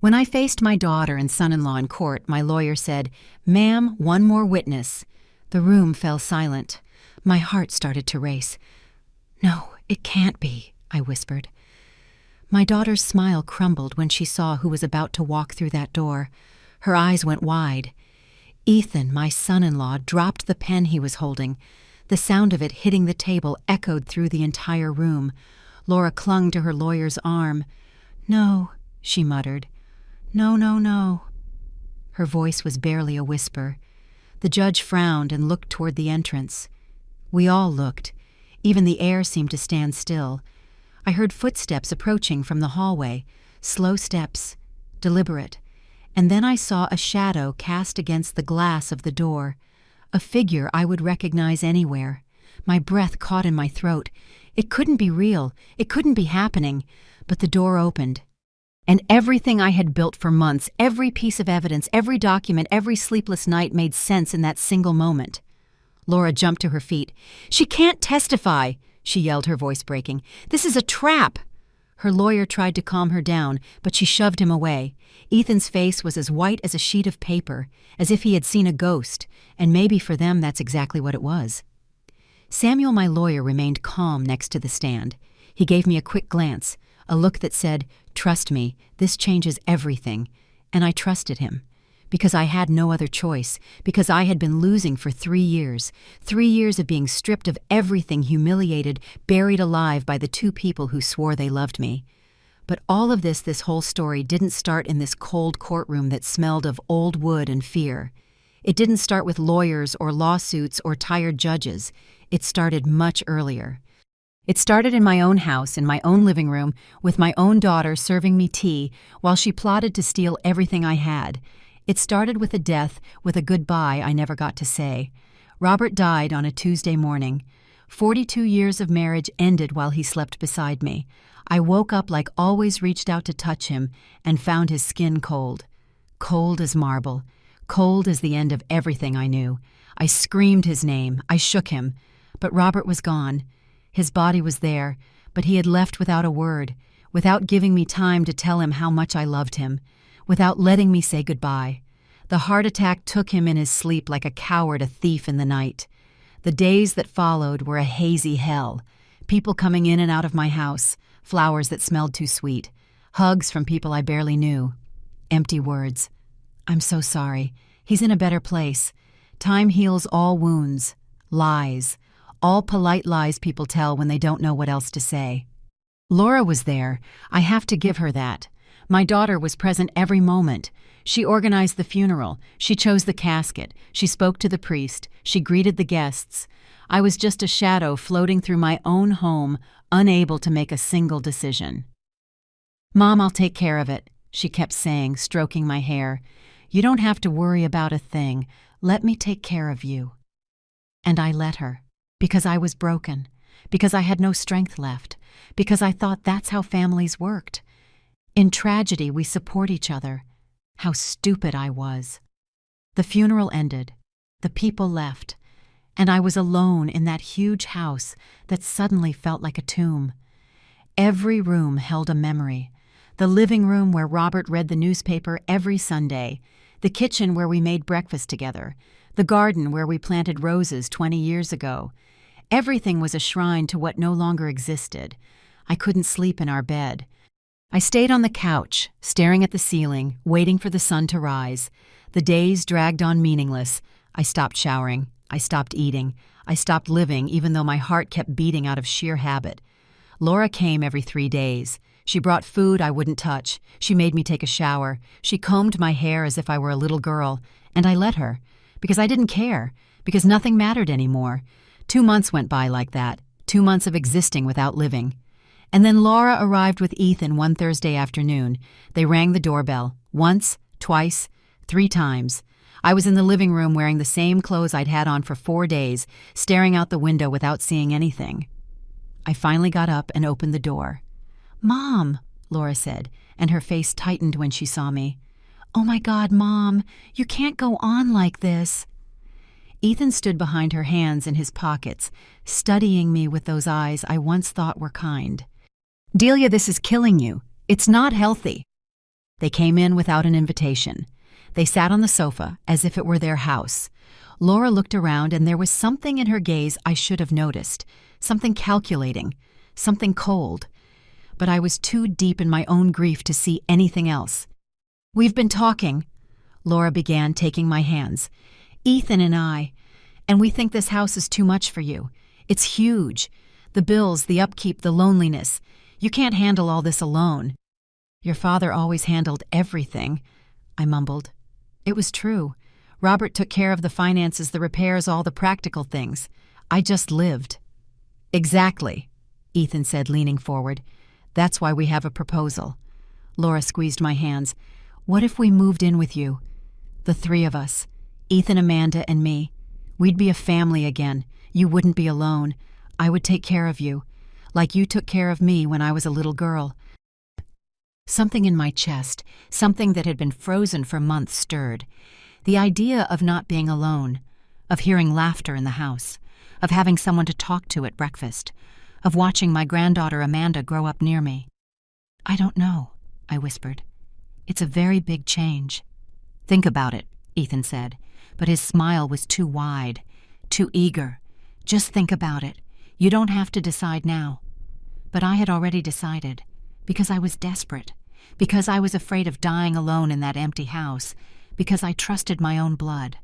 When I faced my daughter and son-in-law in court, my lawyer said, "Ma'am, one more witness." The room fell silent. My heart started to race. "No, it can't be," I whispered. My daughter's smile crumbled when she saw who was about to walk through that door. Her eyes went wide. Ethan, my son-in-law, dropped the pen he was holding. The sound of it hitting the table echoed through the entire room. Laura clung to her lawyer's arm. "No," she muttered. "No, no, no." Her voice was barely a whisper. The judge frowned and looked toward the entrance. We all looked. Even the air seemed to stand still. I heard footsteps approaching from the hallway, slow steps, deliberate, and then I saw a shadow cast against the glass of the door, a figure I would recognize anywhere. My breath caught in my throat. It couldn't be real. It couldn't be happening. But the door opened. And everything I had built for months, every piece of evidence, every document, every sleepless night made sense in that single moment. Laura jumped to her feet. "She can't testify," she yelled, her voice breaking. "This is a trap." Her lawyer tried to calm her down, but she shoved him away. Ethan's face was as white as a sheet of paper, as if he had seen a ghost, and maybe for them that's exactly what it was. Samuel, my lawyer, remained calm next to the stand. He gave me a quick glance, a look that said, "Trust me, this changes everything." And I trusted him, because I had no other choice, because I had been losing for 3 years, 3 years of being stripped of everything, humiliated, buried alive by the two people who swore they loved me. But all of this whole story didn't start in this cold courtroom that smelled of old wood and fear. It didn't start with lawyers or lawsuits or tired judges. It started much earlier. It started in my own house, in my own living room, with my own daughter serving me tea while she plotted to steal everything I had. It started with a death, with a goodbye I never got to say. Robert died on a Tuesday morning. 42 years of marriage ended while he slept beside me. I woke up like always, reached out to touch him, and found his skin cold. Cold as marble. Cold as the end of everything I knew. I screamed his name. I shook him. But Robert was gone. His body was there, but he had left without a word, without giving me time to tell him how much I loved him, without letting me say goodbye. The heart attack took him in his sleep like a coward, a thief in the night. The days that followed were a hazy hell. People coming in and out of my house, flowers that smelled too sweet, hugs from people I barely knew. Empty words. "I'm so sorry. He's in a better place. Time heals all wounds." Lies. All polite lies people tell when they don't know what else to say. Laura was there. I have to give her that. My daughter was present every moment. She organized the funeral. She chose the casket. She spoke to the priest. She greeted the guests. I was just a shadow floating through my own home, unable to make a single decision. "Mom, I'll take care of it," she kept saying, stroking my hair. "You don't have to worry about a thing. Let me take care of you." And I let her, because I was broken, because I had no strength left, because I thought that's how families worked. In tragedy, we support each other. How stupid I was. The funeral ended. The people left. And I was alone in that huge house that suddenly felt like a tomb. Every room held a memory. The living room where Robert read the newspaper every Sunday. The kitchen where we made breakfast together. The garden where we planted roses 20 years ago. Everything was a shrine to what no longer existed. I couldn't sleep in our bed. I stayed on the couch, staring at the ceiling, waiting for the sun to rise. The days dragged on meaningless. I stopped showering. I stopped eating. I stopped living, even though my heart kept beating out of sheer habit. Laura came every 3 days. She brought food I wouldn't touch. She made me take a shower. She combed my hair as if I were a little girl. And I let her. Because I didn't care. Because nothing mattered anymore. 2 months went by like that. 2 months of existing without living. And then Laura arrived with Ethan one Thursday afternoon. They rang the doorbell. Once, twice, 3 times. I was in the living room wearing the same clothes I'd had on for 4 days, staring out the window without seeing anything. I finally got up and opened the door. "Mom," Laura said, and her face tightened when she saw me. "Oh my God, Mom, you can't go on like this." Ethan stood behind her, hands in his pockets, studying me with those eyes I once thought were kind. "Delia, this is killing you. It's not healthy." They came in without an invitation. They sat on the sofa as if it were their house. Laura looked around, and there was something in her gaze I should have noticed, something calculating, something cold. But I was too deep in my own grief to see anything else. "We've been talking," Laura began, taking my hands. "Ethan and we think this house is too much for you. It's huge. The bills, the upkeep, the loneliness. You can't handle all this alone." "Your father always handled everything," I mumbled. It was true. Robert took care of the finances, the repairs, all the practical things. I just lived. "Exactly," Ethan said, leaning forward. "That's why we have a proposal." Laura squeezed my hands. "What if we moved in with you? The three of us. Ethan, Amanda, and me. We'd be a family again. You wouldn't be alone. I would take care of you, like you took care of me when I was a little girl." Something in my chest, something that had been frozen for months, stirred. The idea of not being alone, of hearing laughter in the house, of having someone to talk to at breakfast, of watching my granddaughter Amanda grow up near me. "I don't know," I whispered. "It's a very big change." "Think about it," Ethan said, but his smile was too wide, too eager. "Just think about it. You don't have to decide now." But I had already decided, because I was desperate, because I was afraid of dying alone in that empty house, because I trusted my own blood.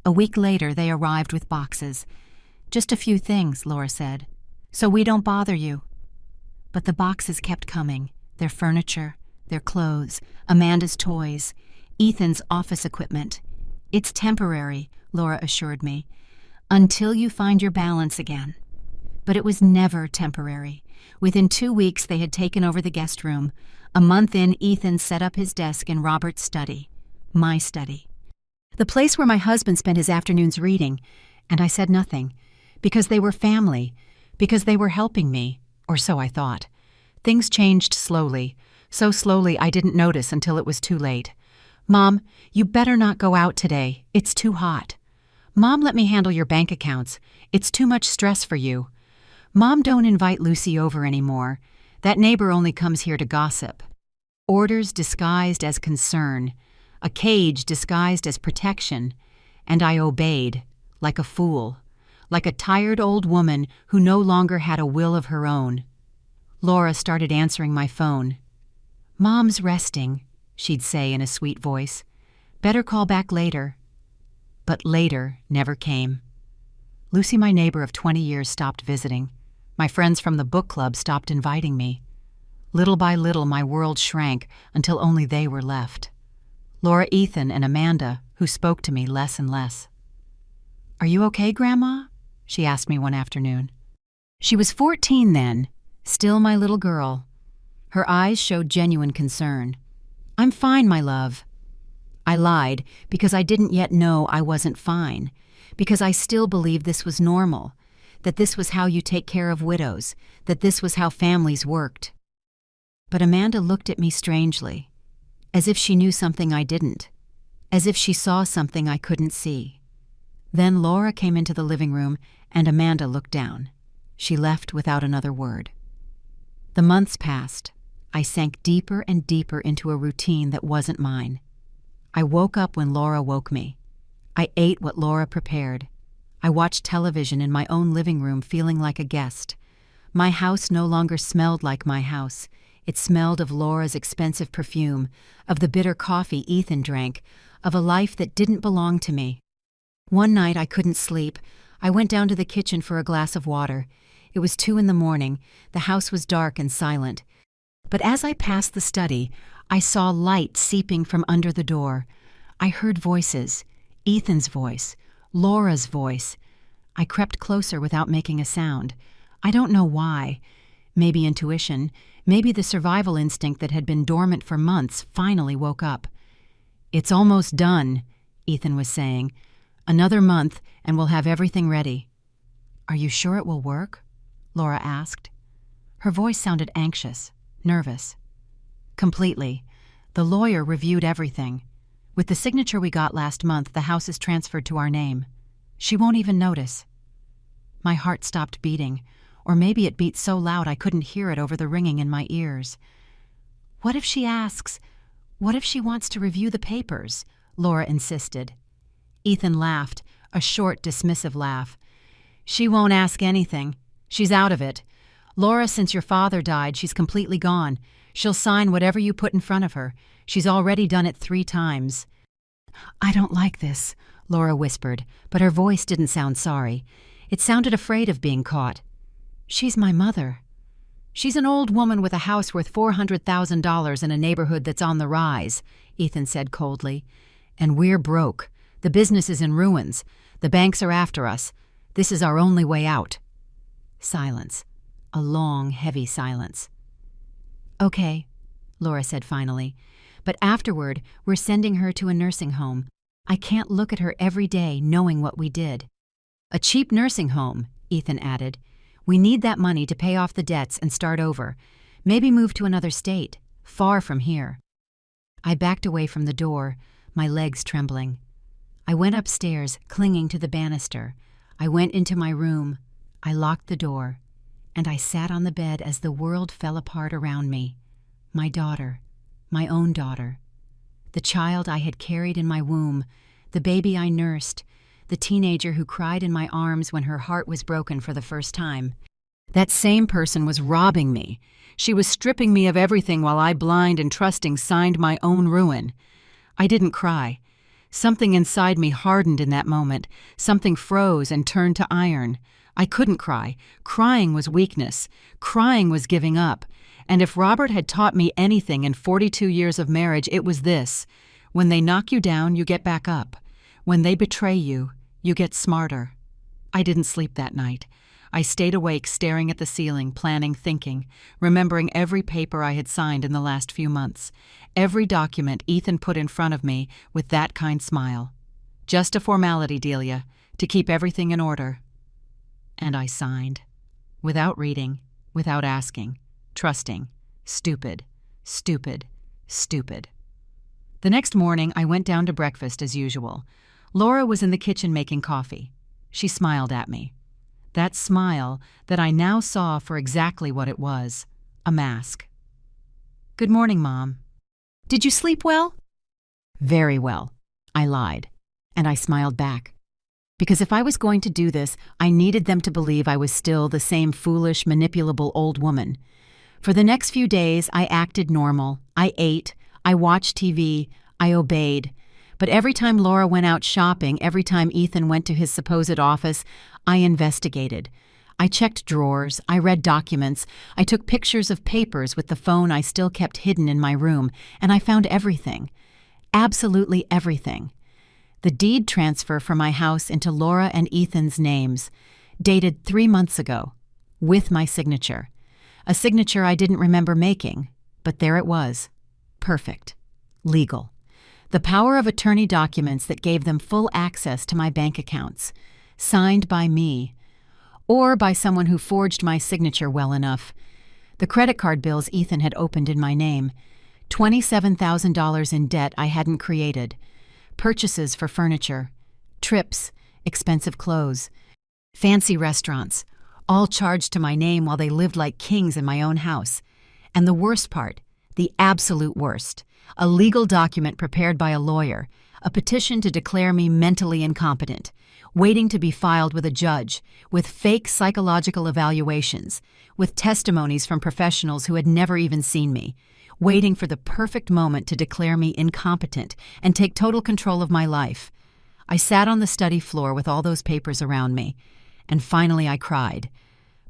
A week later, they arrived with boxes. "Just a few things," Laura said, "so we don't bother you." But the boxes kept coming, their furniture, their clothes, Amanda's toys, Ethan's office equipment. "It's temporary," Laura assured me, "until you find your balance again." But it was never temporary. Within 2 weeks, they had taken over the guest room. A month in, Ethan set up his desk in Robert's study, my study, the place where my husband spent his afternoons reading, and I said nothing, because they were family, because they were helping me, or so I thought. Things changed slowly, so slowly I didn't notice until it was too late. "Mom, you better not go out today. It's too hot." "Mom, let me handle your bank accounts. It's too much stress for you." "Mom, don't invite Lucy over anymore. That neighbor only comes here to gossip." Orders disguised as concern, a cage disguised as protection, and I obeyed, like a fool, like a tired old woman who no longer had a will of her own. Laura started answering my phone. "Mom's resting," she'd say in a sweet voice. "Better call back later." But later never came. Lucy, my neighbor of 20 years, stopped visiting. My friends from the book club stopped inviting me. Little by little, my world shrank until only they were left. Laura, Ethan, and Amanda, who spoke to me less and less. "Are you okay, Grandma?" she asked me one afternoon. She was 14 then, still my little girl. Her eyes showed genuine concern. "I'm fine, my love." I lied because I didn't yet know I wasn't fine, because I still believed this was normal, that this was how you take care of widows, that this was how families worked. But Amanda looked at me strangely, as if she knew something I didn't, as if she saw something I couldn't see. Then Laura came into the living room, and Amanda looked down. She left without another word. The months passed. I sank deeper and deeper into a routine that wasn't mine. I woke up when Laura woke me. I ate what Laura prepared. I watched television in my own living room, feeling like a guest. My house no longer smelled like my house. It smelled of Laura's expensive perfume, of the bitter coffee Ethan drank, of a life that didn't belong to me. One night I couldn't sleep. I went down to the kitchen for a glass of water. It was 2 a.m. The house was dark and silent. But as I passed the study, I saw light seeping from under the door. I heard voices, Ethan's voice, Laura's voice. I crept closer without making a sound. I don't know why. Maybe intuition, maybe the survival instinct that had been dormant for months finally woke up. "It's almost done," Ethan was saying. "Another month, and we'll have everything ready." "Are you sure it will work?" Laura asked. Her voice sounded anxious, nervous. "Completely. The lawyer reviewed everything. With the signature we got last month, the house is transferred to our name. She won't even notice." My heart stopped beating, or maybe it beat so loud I couldn't hear it over the ringing in my ears. "What if she asks, What if she wants to review the papers? Laura insisted. Ethan laughed, a short, dismissive laugh. She won't ask anything. She's out of it. Laura, since your father died, she's completely gone. She'll sign whatever you put in front of her. She's already done it 3 times. I don't like this, Laura whispered, but her voice didn't sound sorry. It sounded afraid of being caught. She's my mother. She's an old woman with a house worth $400,000 in a neighborhood that's on the rise, Ethan said coldly. And we're broke. The business is in ruins. The banks are after us. This is our only way out. Silence. A long, heavy silence. Okay, Laura said finally. But afterward, we're sending her to a nursing home. I can't look at her every day knowing what we did. A cheap nursing home, Ethan added. We need that money to pay off the debts and start over. Maybe move to another state, far from here. I backed away from the door, my legs trembling. I went upstairs, clinging to the banister. I went into my room. I locked the door. And I sat on the bed as the world fell apart around me. My daughter. My own daughter. The child I had carried in my womb. The baby I nursed. The teenager who cried in my arms when her heart was broken for the first time. That same person was robbing me. She was stripping me of everything while I, blind and trusting, signed my own ruin. I didn't cry. Something inside me hardened in that moment. Something froze and turned to iron. I couldn't cry. Crying was weakness. Crying was giving up. And if Robert had taught me anything in 42 years of marriage, it was this. When they knock you down, you get back up. When they betray you, you get smarter. I didn't sleep that night. I stayed awake, staring at the ceiling, planning, thinking, remembering every paper I had signed in the last few months, every document Ethan put in front of me with that kind smile. Just a formality, Delia, to keep everything in order. And I signed. Without reading, without asking, trusting. Stupid, stupid, stupid. The next morning, I went down to breakfast as usual. Laura was in the kitchen making coffee. She smiled at me. That smile that I now saw for exactly what it was, a mask. Good morning, Mom. Did you sleep well? Very well, I lied, and I smiled back. Because if I was going to do this, I needed them to believe I was still the same foolish, manipulable old woman. For the next few days, I acted normal. I ate, I watched TV, I obeyed. But every time Laura went out shopping, every time Ethan went to his supposed office, I investigated. I checked drawers, I read documents, I took pictures of papers with the phone I still kept hidden in my room, and I found everything. Absolutely everything. The deed transfer for my house into Laura and Ethan's names, dated 3 months ago, with my signature. A signature I didn't remember making, but there it was. Perfect. Legal. The power of attorney documents that gave them full access to my bank accounts, signed by me, or by someone who forged my signature well enough. The credit card bills Ethan had opened in my name, $27,000 in debt I hadn't created, purchases for furniture, trips, expensive clothes, fancy restaurants, all charged to my name while they lived like kings in my own house. And the worst part, the absolute worst, a legal document prepared by a lawyer, a petition to declare me mentally incompetent, waiting to be filed with a judge, with fake psychological evaluations, with testimonies from professionals who had never even seen me, waiting for the perfect moment to declare me incompetent and take total control of my life. I sat on the study floor with all those papers around me, and finally I cried.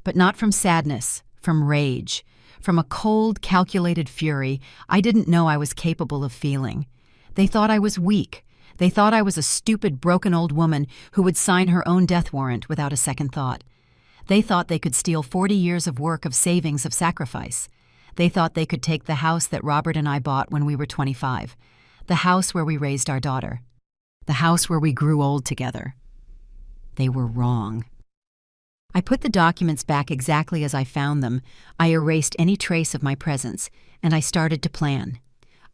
But not from sadness, from rage. From a cold, calculated fury I didn't know I was capable of feeling. They thought I was weak. They thought I was a stupid, broken old woman who would sign her own death warrant without a second thought. They thought they could steal 40 years of work of savings of sacrifice. They thought they could take the house that Robert and I bought when we were 25, the house where we raised our daughter, the house where we grew old together. They were wrong. I put the documents back exactly as I found them. I erased any trace of my presence, and I started to plan.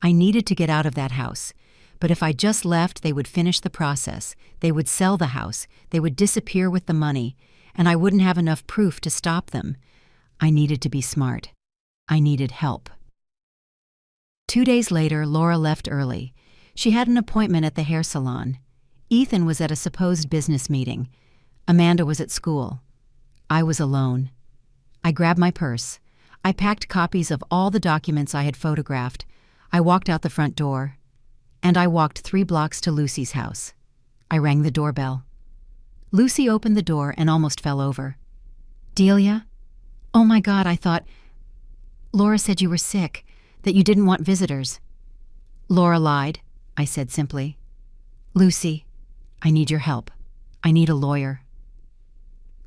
I needed to get out of that house. But if I just left, they would finish the process. They would sell the house. They would disappear with the money, and I wouldn't have enough proof to stop them. I needed to be smart. I needed help. 2 days later, Laura left early. She had an appointment at the hair salon. Ethan was at a supposed business meeting. Amanda was at school. I was alone. I grabbed my purse. I packed copies of all the documents I had photographed. I walked out the front door. And I walked 3 blocks to Lucy's house. I rang the doorbell. Lucy opened the door and almost fell over. "Delia? Oh my God, I thought... Laura said you were sick, that you didn't want visitors." "Laura lied," I said simply. "Lucy, I need your help. I need a lawyer."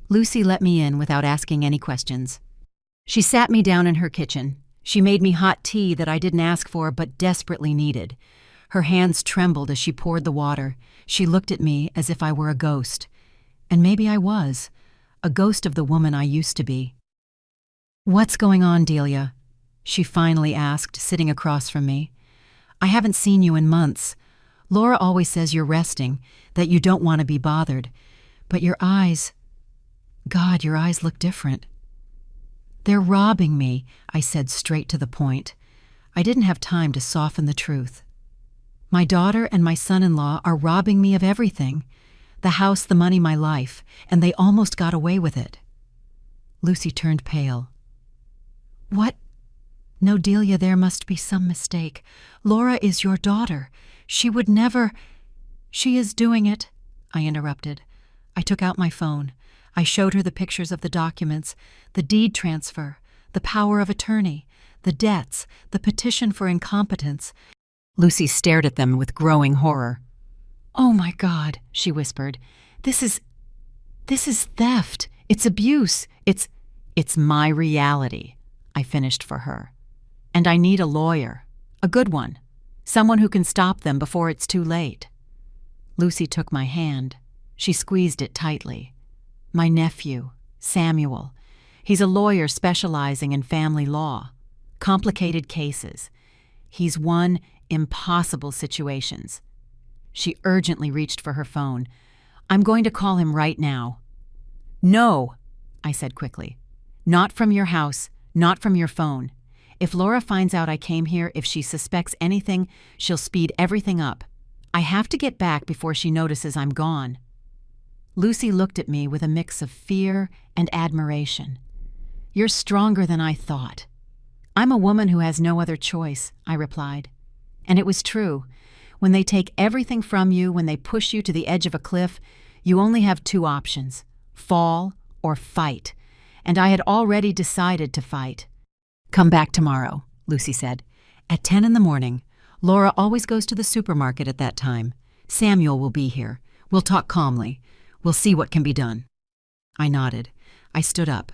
Lucy let me in without asking any questions. She sat me down in her kitchen. She made me hot tea that I didn't ask for but desperately needed. Her hands trembled as she poured the water. She looked at me as if I were a ghost. And maybe I was, a ghost of the woman I used to be. "What's going on, Delia?" she finally asked, sitting across from me. "I haven't seen you in months. Laura always says you're resting, that you don't want to be bothered. But your eyes... God, your eyes look different." "They're robbing me," I said straight to the point. I didn't have time to soften the truth. "My daughter and my son-in-law are robbing me of everything. The house, the money, my life, and they almost got away with it." Lucy turned pale. "What? No, Delia, there must be some mistake. Laura is your daughter. She would never—" "She is doing it," I interrupted. I took out my phone. I showed her the pictures of the documents, the deed transfer, the power of attorney, the debts, the petition for incompetence. Lucy stared at them with growing horror. "Oh my God," she whispered. This is theft. It's abuse. It's my reality," I finished for her. "And I need a lawyer. A good one. Someone who can stop them before it's too late." Lucy took my hand. She squeezed it tightly. "My nephew, Samuel. He's a lawyer specializing in family law. Complicated cases. He's won impossible situations." She urgently reached for her phone. "I'm going to call him right now." "No," I said quickly. "Not from your house, not from your phone. If Laura finds out I came here, if she suspects anything, she'll speed everything up. I have to get back before she notices I'm gone." Lucy looked at me with a mix of fear and admiration. "You're stronger than I thought." "I'm a woman who has no other choice," I replied. And it was true. When they take everything from you, when they push you to the edge of a cliff, you only have 2 options: fall or fight. And I had already decided to fight. "Come back tomorrow," Lucy said. "At 10 in the morning. Laura always goes to the supermarket at that time. Samuel will be here. We'll talk calmly. We'll see what can be done." I nodded. I stood up.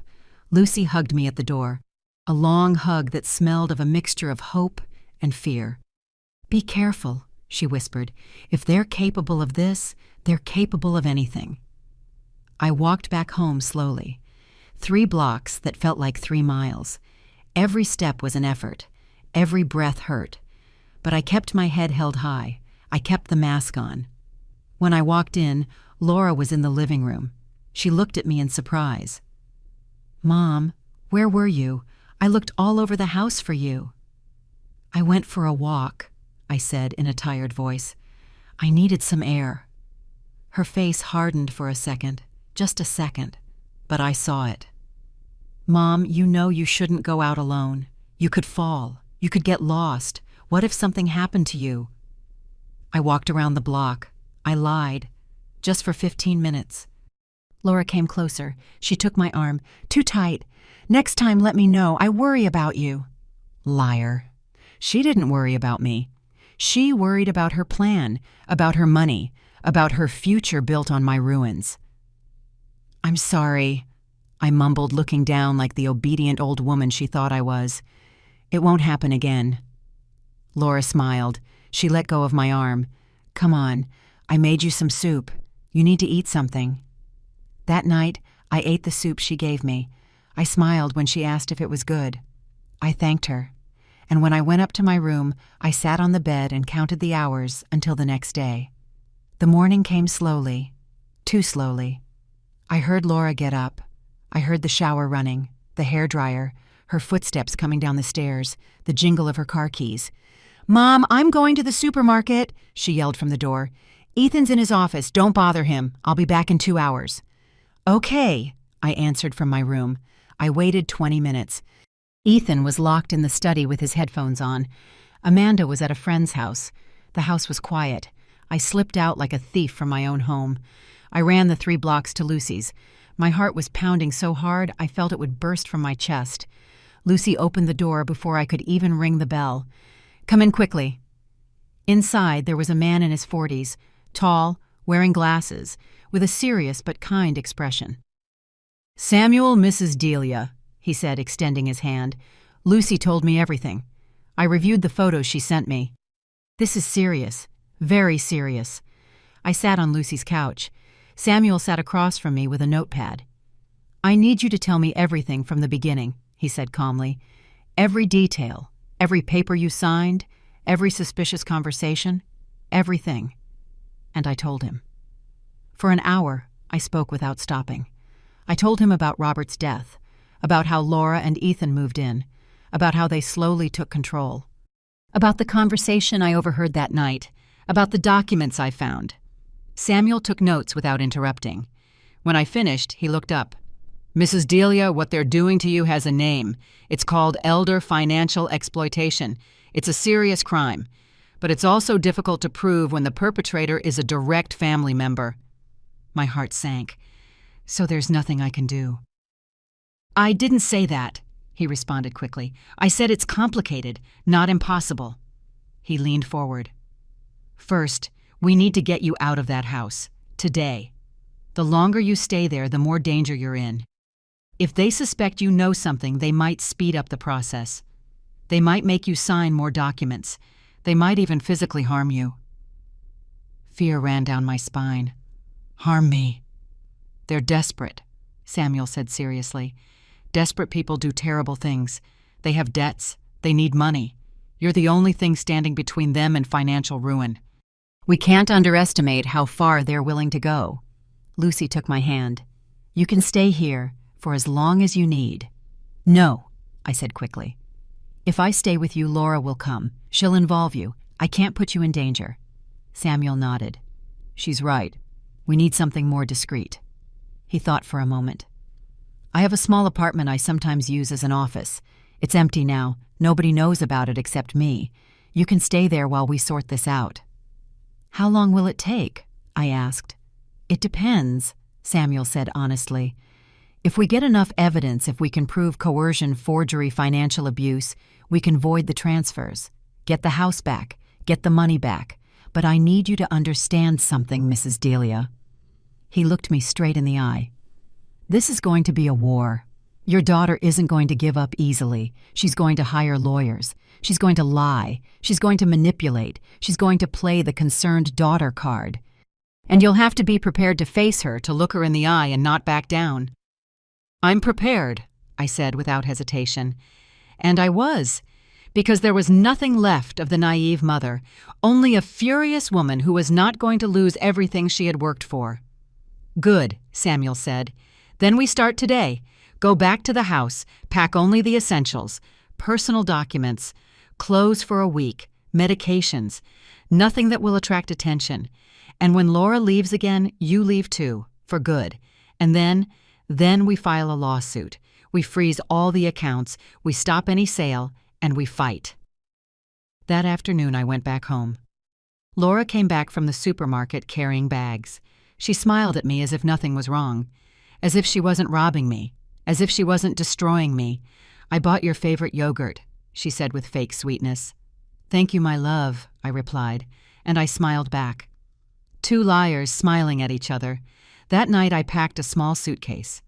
Lucy hugged me at the door. A long hug that smelled of a mixture of hope and fear. "Be careful," she whispered. "If they're capable of this, they're capable of anything." I walked back home slowly. 3 blocks that felt like 3 miles. Every step was an effort. Every breath hurt. But I kept my head held high. I kept the mask on. When I walked in, Laura was in the living room. She looked at me in surprise. "Mom, where were you? I looked all over the house for you." "I went for a walk," I said in a tired voice. "I needed some air." Her face hardened for a second, just a second, but I saw it. "Mom, you know you shouldn't go out alone. You could fall. You could get lost. What if something happened to you?" I walked around the block. I lied. Just for 15 minutes. Laura came closer. She took my arm. "Too tight. Next time let me know. I worry about you." Liar. She didn't worry about me. She worried about her plan, about her money, about her future built on my ruins. "I'm sorry," I mumbled, looking down like the obedient old woman she thought I was. "It won't happen again." Laura smiled. She let go of my arm. "Come on. I made you some soup. You need to eat something." That night, I ate the soup she gave me. I smiled when she asked if it was good. I thanked her. And when I went up to my room, I sat on the bed and counted the hours until the next day. The morning came slowly, too slowly. I heard Laura get up. I heard the shower running, the hairdryer, her footsteps coming down the stairs, the jingle of her car keys. "Mom, I'm going to the supermarket," she yelled from the door. "Ethan's in his office. Don't bother him. I'll be back in 2 hours." "Okay," I answered from my room. I waited 20 minutes. Ethan was locked in the study with his headphones on. Amanda was at a friend's house. The house was quiet. I slipped out like a thief from my own home. I ran the 3 blocks to Lucy's. My heart was pounding so hard I felt it would burst from my chest. Lucy opened the door before I could even ring the bell. "Come in quickly." Inside, there was a man in his 40s, tall, wearing glasses, with a serious but kind expression. "Samuel, Mrs. Delia," he said, extending his hand. "Lucy told me everything. I reviewed the photos she sent me. This is serious, very serious." I sat on Lucy's couch. Samuel sat across from me with a notepad. "I need you to tell me everything from the beginning," he said calmly. "Every detail, every paper you signed, every suspicious conversation, everything." And I told him. For an hour, I spoke without stopping. I told him about Robert's death, about how Laura and Ethan moved in, about how they slowly took control, about the conversation I overheard that night, about the documents I found. Samuel took notes without interrupting. When I finished, he looked up. "Mrs. Delia, what they're doing to you has a name. It's called elder financial exploitation. It's a serious crime. But it's also difficult to prove when the perpetrator is a direct family member." My heart sank. "So there's nothing I can do." "I didn't say that," he responded quickly. "I said it's complicated, not impossible." He leaned forward. "First, we need to get you out of that house. Today. The longer you stay there, the more danger you're in. If they suspect you know something, they might speed up the process. They might make you sign more documents. They might even physically harm you." Fear ran down my spine. "Harm me?" "They're desperate," Samuel said seriously. "Desperate people do terrible things. They have debts. They need money. You're the only thing standing between them and financial ruin. We can't underestimate how far they're willing to go." Lucy took my hand. "You can stay here for as long as you need." "No," I said quickly. "If I stay with you, Laura will come. She'll involve you. I can't put you in danger." Samuel nodded. "She's right. We need something more discreet." He thought for a moment. "I have a small apartment I sometimes use as an office. It's empty now. Nobody knows about it except me. You can stay there while we sort this out." "How long will it take?" I asked. "It depends," Samuel said honestly. "If we get enough evidence, if we can prove coercion, forgery, financial abuse, we can void the transfers, get the house back, get the money back. But I need you to understand something, Mrs. Delia." He looked me straight in the eye. "This is going to be a war. Your daughter isn't going to give up easily. She's going to hire lawyers. She's going to lie. She's going to manipulate. She's going to play the concerned daughter card. And you'll have to be prepared to face her, to look her in the eye and not back down." "I'm prepared," I said without hesitation. And I was, because there was nothing left of the naive mother, only a furious woman who was not going to lose everything she had worked for. "Good," Samuel said. "Then we start today. Go back to the house, pack only the essentials, personal documents, clothes for a week, medications, nothing that will attract attention. And when Laura leaves again, you leave too, for good. And then we file a lawsuit. We freeze all the accounts, we stop any sale, and we fight." That afternoon I went back home. Laura came back from the supermarket carrying bags. She smiled at me as if nothing was wrong, as if she wasn't robbing me, as if she wasn't destroying me. "I bought your favorite yogurt," she said with fake sweetness. "Thank you, my love," I replied, and I smiled back. 2 liars smiling at each other. That night I packed a small suitcase.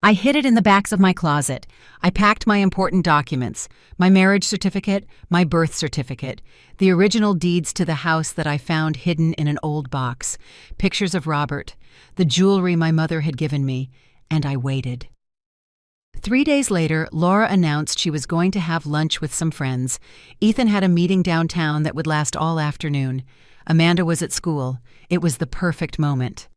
I hid it in the backs of my closet. I packed my important documents, my marriage certificate, my birth certificate, the original deeds to the house that I found hidden in an old box, pictures of Robert, the jewelry my mother had given me, and I waited. 3 days later, Laura announced she was going to have lunch with some friends. Ethan had a meeting downtown that would last all afternoon. Amanda was at school. It was the perfect moment.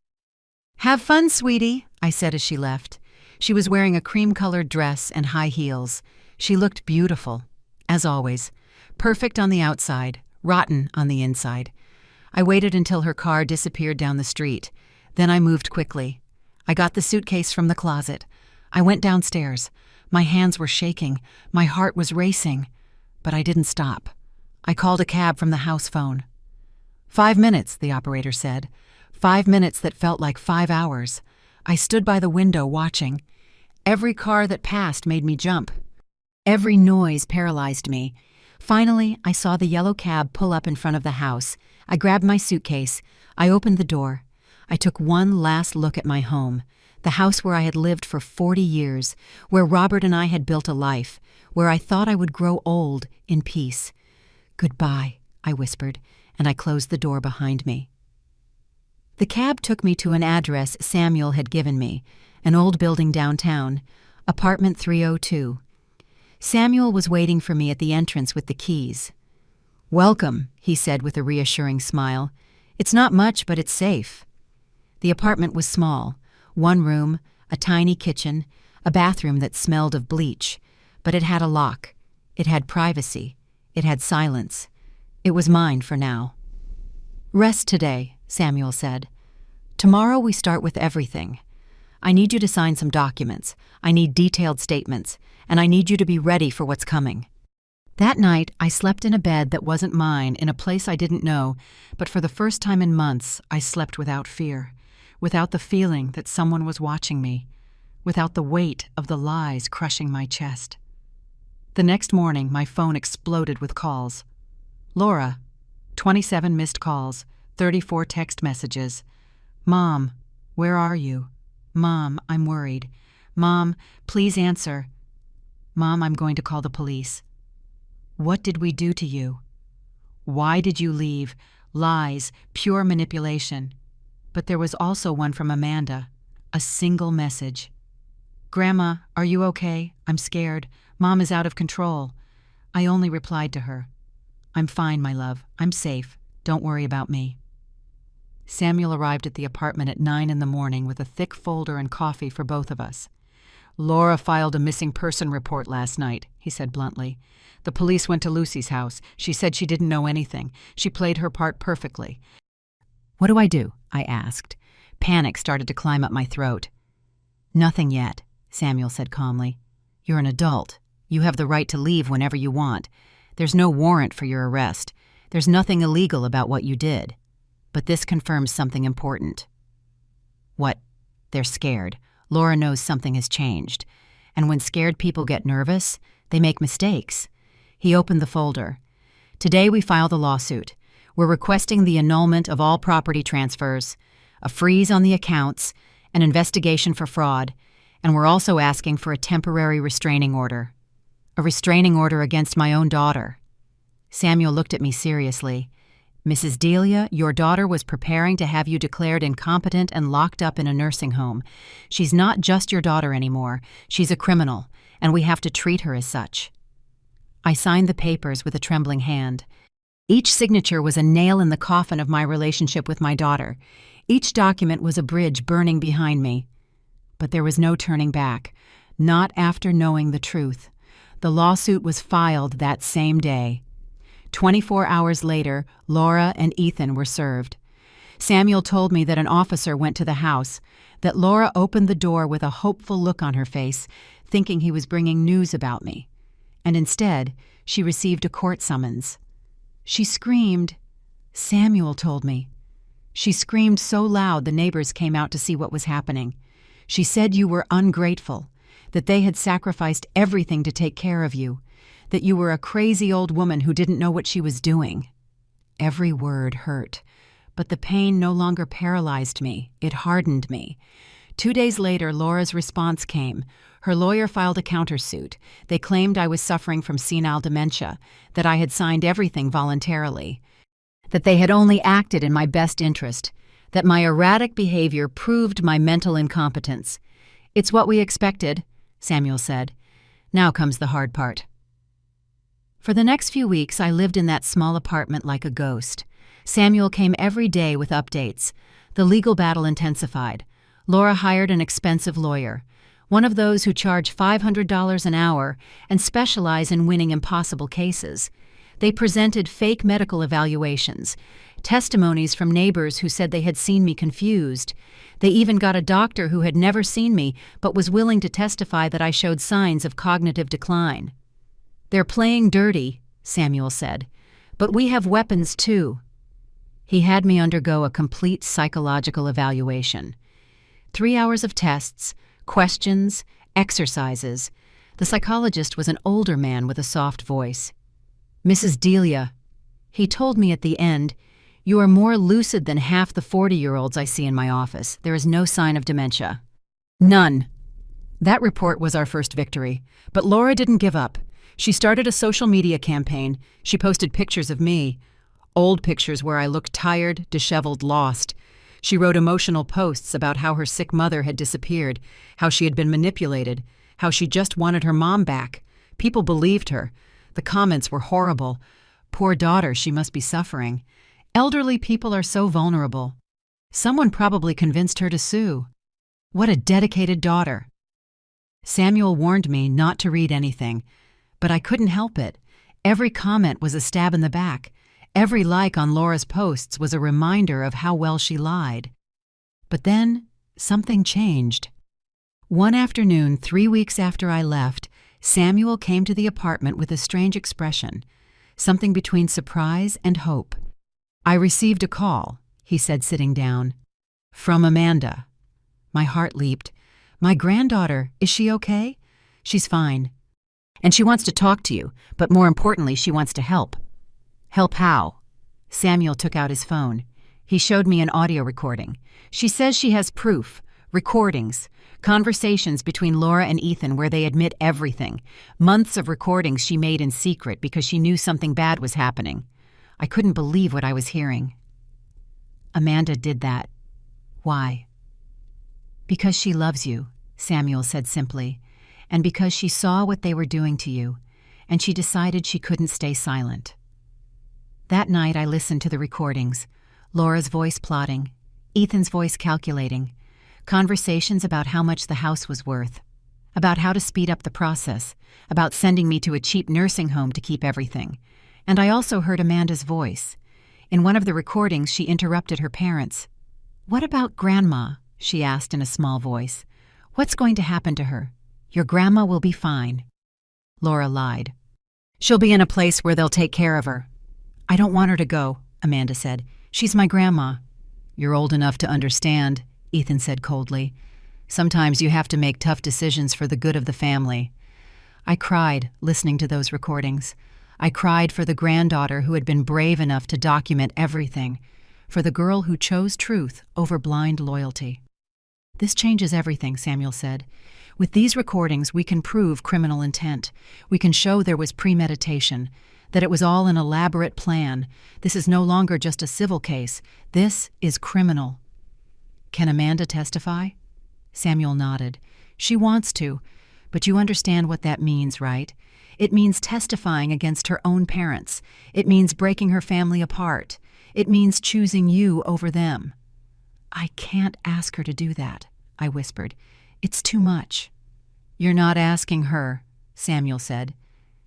"Have fun, sweetie," I said as she left. She was wearing a cream-colored dress and high heels. She looked beautiful, as always, Perfect on the outside, rotten on the inside. I waited until her car disappeared down the street. Then I moved quickly. I got the suitcase from the closet. I went downstairs. My hands were shaking. My heart was racing. But I didn't stop. I called a cab from the house phone. 5 minutes, the operator said. 5 minutes that felt like 5 hours. I stood by the window watching. Every car that passed made me jump. Every noise paralyzed me. Finally, I saw the yellow cab pull up in front of the house. I grabbed my suitcase. I opened the door. I took one last look at my home, the house where I had lived for 40 years, where Robert and I had built a life, where I thought I would grow old in peace. "Goodbye," I whispered, and I closed the door behind me. The cab took me to an address Samuel had given me, an old building downtown, apartment 302. Samuel was waiting for me at the entrance with the keys. "Welcome," he said with a reassuring smile. "It's not much, but it's safe." The apartment was small, 1 room, a tiny kitchen, a bathroom that smelled of bleach, but it had a lock. It had privacy. It had silence. It was mine for now. "Rest today," Samuel said. "Tomorrow we start with everything. I need you to sign some documents. I need detailed statements, and I need you to be ready for what's coming." That night, I slept in a bed that wasn't mine in a place I didn't know, but for the first time in months, I slept without fear, without the feeling that someone was watching me, without the weight of the lies crushing my chest. The next morning, my phone exploded with calls. "Laura, 27 missed calls, 34 text messages. Mom, where are you? Mom, I'm worried. Mom, please answer. Mom, I'm going to call the police. What did we do to you? Why did you leave? Lies, pure manipulation." But there was also one from Amanda, a single message. "Grandma, are you okay? I'm scared. Mom is out of control." I only replied to her, "I'm fine, my love. I'm safe. Don't worry about me." Samuel arrived at the apartment at 9 in the morning with a thick folder and coffee for both of us. "Laura filed a missing person report last night," he said bluntly. "The police went to Lucy's house. She said she didn't know anything. She played her part perfectly." "What do I do?" I asked. Panic started to climb up my throat. "Nothing yet," Samuel said calmly. "You're an adult. You have the right to leave whenever you want. There's no warrant for your arrest. There's nothing illegal about what you did. But this confirms something important." "What?" "They're scared. Laura knows something has changed. And when scared people get nervous, they make mistakes." He opened the folder. "Today we file the lawsuit. We're requesting the annulment of all property transfers, a freeze on the accounts, an investigation for fraud, and we're also asking for a temporary restraining order. A restraining order against my own daughter." Samuel looked at me seriously. "Mrs. Delia, your daughter was preparing to have you declared incompetent and locked up in a nursing home. She's not just your daughter anymore. She's a criminal, and we have to treat her as such." I signed the papers with a trembling hand. Each signature was a nail in the coffin of my relationship with my daughter. Each document was a bridge burning behind me. But there was no turning back, not after knowing the truth. The lawsuit was filed that same day. 24 hours later, Laura and Ethan were served. Samuel told me that an officer went to the house, that Laura opened the door with a hopeful look on her face, thinking he was bringing news about me. And instead, she received a court summons. She screamed, Samuel told me. She screamed so loud the neighbors came out to see what was happening. She said you were ungrateful, that they had sacrificed everything to take care of you, that you were a crazy old woman who didn't know what she was doing. Every word hurt, but the pain no longer paralyzed me. It hardened me. 2 days later, Laura's response came. Her lawyer filed a countersuit. They claimed I was suffering from senile dementia, that I had signed everything voluntarily, that they had only acted in my best interest, that my erratic behavior proved my mental incompetence. "It's what we expected," Samuel said. "Now comes the hard part." For the next few weeks, I lived in that small apartment like a ghost. Samuel came every day with updates. The legal battle intensified. Laura hired an expensive lawyer, one of those who charge $500 an hour and specialize in winning impossible cases. They presented fake medical evaluations, testimonies from neighbors who said they had seen me confused. They even got a doctor who had never seen me but was willing to testify that I showed signs of cognitive decline. "They're playing dirty," Samuel said, "but we have weapons too." He had me undergo a complete psychological evaluation. 3 hours of tests, questions, exercises. The psychologist was an older man with a soft voice. "Mrs. Delia," he told me at the end, "you are more lucid than half the 40-year-olds I see in my office. There is no sign of dementia." None. That report was our first victory. But Laura didn't give up. She started a social media campaign. She posted pictures of me. Old pictures where I looked tired, disheveled, lost. She wrote emotional posts about how her sick mother had disappeared, how she had been manipulated, how she just wanted her mom back. People believed her. The comments were horrible. "Poor daughter, she must be suffering. Elderly people are so vulnerable. Someone probably convinced her to sue. What a dedicated daughter." Samuel warned me not to read anything, but I couldn't help it. Every comment was a stab in the back. Every like on Laura's posts was a reminder of how well she lied. But then, something changed. One afternoon, 3 weeks after I left, Samuel came to the apartment with a strange expression, something between surprise and hope. "I received a call," he said, sitting down. "From Amanda." My heart leaped. "My granddaughter, is she okay?" "She's fine. And she wants to talk to you, but more importantly, she wants to help." "Help how?" Samuel took out his phone. He showed me an audio recording. "She says she has proof, recordings, conversations between Laura and Ethan where they admit everything, months of recordings she made in secret because she knew something bad was happening." I couldn't believe what I was hearing. "Amanda did that. Why?" "Because she loves you," Samuel said simply, "and because she saw what they were doing to you, and she decided she couldn't stay silent." That night I listened to the recordings, Laura's voice plotting, Ethan's voice calculating, conversations about how much the house was worth, about how to speed up the process, about sending me to a cheap nursing home to keep everything. And I also heard Amanda's voice. In one of the recordings, she interrupted her parents. "What about Grandma?" she asked in a small voice. "What's going to happen to her? Your grandma will be fine." Laura lied. "She'll be in a place where they'll take care of her." "I don't want her to go," Amanda said. "She's my grandma." "You're old enough to understand," Ethan said coldly. "Sometimes you have to make tough decisions for the good of the family." I cried listening to those recordings. I cried for the granddaughter who had been brave enough to document everything, for the girl who chose truth over blind loyalty. "This changes everything," Samuel said. "With these recordings, we can prove criminal intent. We can show there was premeditation, that it was all an elaborate plan. This is no longer just a civil case. This is criminal." "Can Amanda testify?" Samuel nodded. "She wants to, but you understand what that means, right? It means testifying against her own parents. It means breaking her family apart. It means choosing you over them." "I can't ask her to do that," I whispered. "It's too much." "You're not asking her," Samuel said.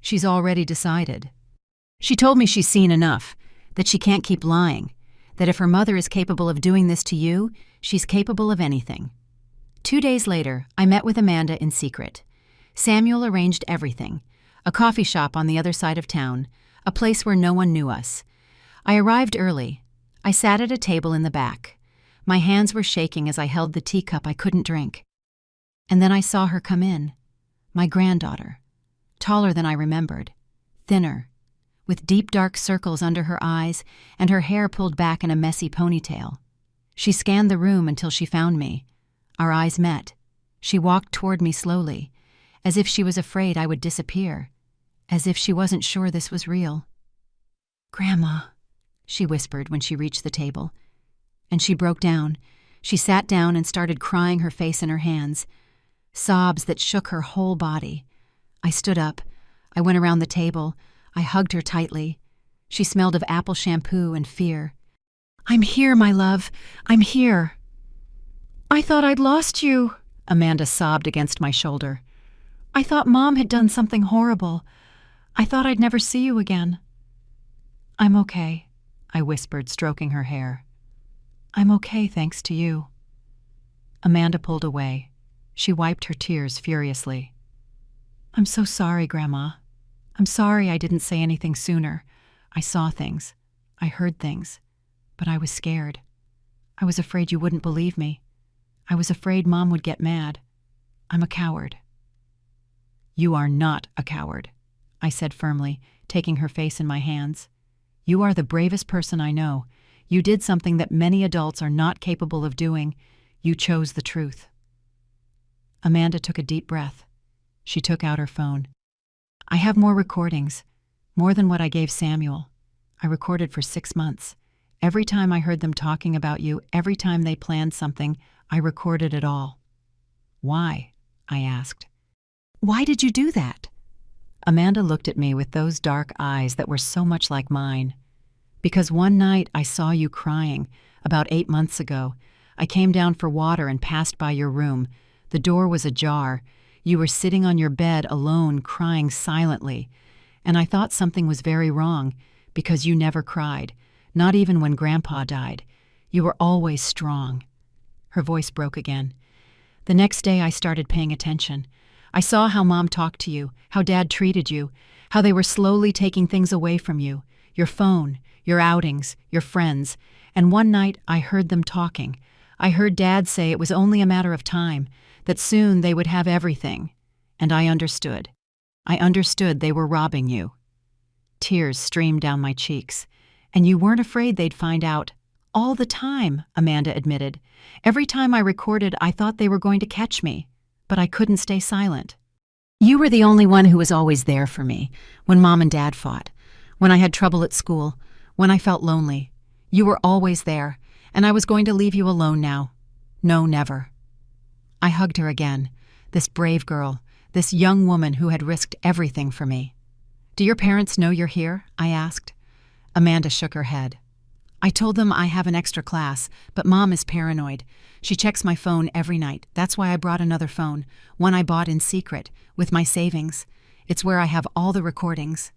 "She's already decided. She told me she's seen enough, that she can't keep lying, that if her mother is capable of doing this to you, she's capable of anything." 2 days later, I met with Amanda in secret. Samuel arranged everything. A coffee shop on the other side of town, a place where no one knew us. I arrived early. I sat at a table in the back. My hands were shaking as I held the teacup I couldn't drink. And then I saw her come in. My granddaughter. Taller than I remembered. Thinner. With deep dark circles under her eyes and her hair pulled back in a messy ponytail. She scanned the room until she found me. Our eyes met. She walked toward me slowly, as if she was afraid I would disappear, as if she wasn't sure this was real. "Grandma," she whispered when she reached the table. And she broke down. She sat down and started crying, her face in her hands. Sobs that shook her whole body. I stood up. I went around the table. I hugged her tightly. She smelled of apple shampoo and fear. "I'm here, my love. I'm here." "I thought I'd lost you," Amanda sobbed against my shoulder. "I thought Mom had done something horrible. I thought I'd never see you again." I'm okay, I whispered, stroking her hair. I'm okay, thanks to you. Amanda pulled away. She wiped her tears furiously. I'm so sorry, Grandma. I'm sorry I didn't say anything sooner. I saw things. I heard things. But I was scared. I was afraid you wouldn't believe me. I was afraid Mom would get mad. I'm a coward. You are not a coward, I said firmly, taking her face in my hands. You are the bravest person I know. You did something that many adults are not capable of doing. You chose the truth. Amanda took a deep breath. She took out her phone. I have more recordings, more than what I gave Samuel. I recorded for 6 months. Every time I heard them talking about you, every time they planned something, I recorded it all. Why? I asked. Why did you do that? Amanda looked at me with those dark eyes that were so much like mine. Because one night I saw you crying, about 8 months ago. I came down for water and passed by your room. The door was ajar. You were sitting on your bed alone, crying silently. And I thought something was very wrong, because you never cried, not even when Grandpa died. You were always strong. Her voice broke again. The next day I started paying attention. I saw how Mom talked to you, how Dad treated you, how they were slowly taking things away from you, your phone, your outings, your friends. And one night I heard them talking. I heard Dad say it was only a matter of time, that soon they would have everything. And I understood. I understood they were robbing you. Tears streamed down my cheeks. And you weren't afraid they'd find out. All the time, Amanda admitted. Every time I recorded, I thought they were going to catch me. But I couldn't stay silent. You were the only one who was always there for me, when Mom and Dad fought, when I had trouble at school, when I felt lonely. You were always there, and I was going to leave you alone now. No, never. I hugged her again, this brave girl, this young woman who had risked everything for me. Do your parents know you're here? I asked. Amanda shook her head. I told them I have an extra class, but Mom is paranoid. She checks my phone every night. That's why I brought another phone, one I bought in secret, with my savings. It's where I have all the recordings.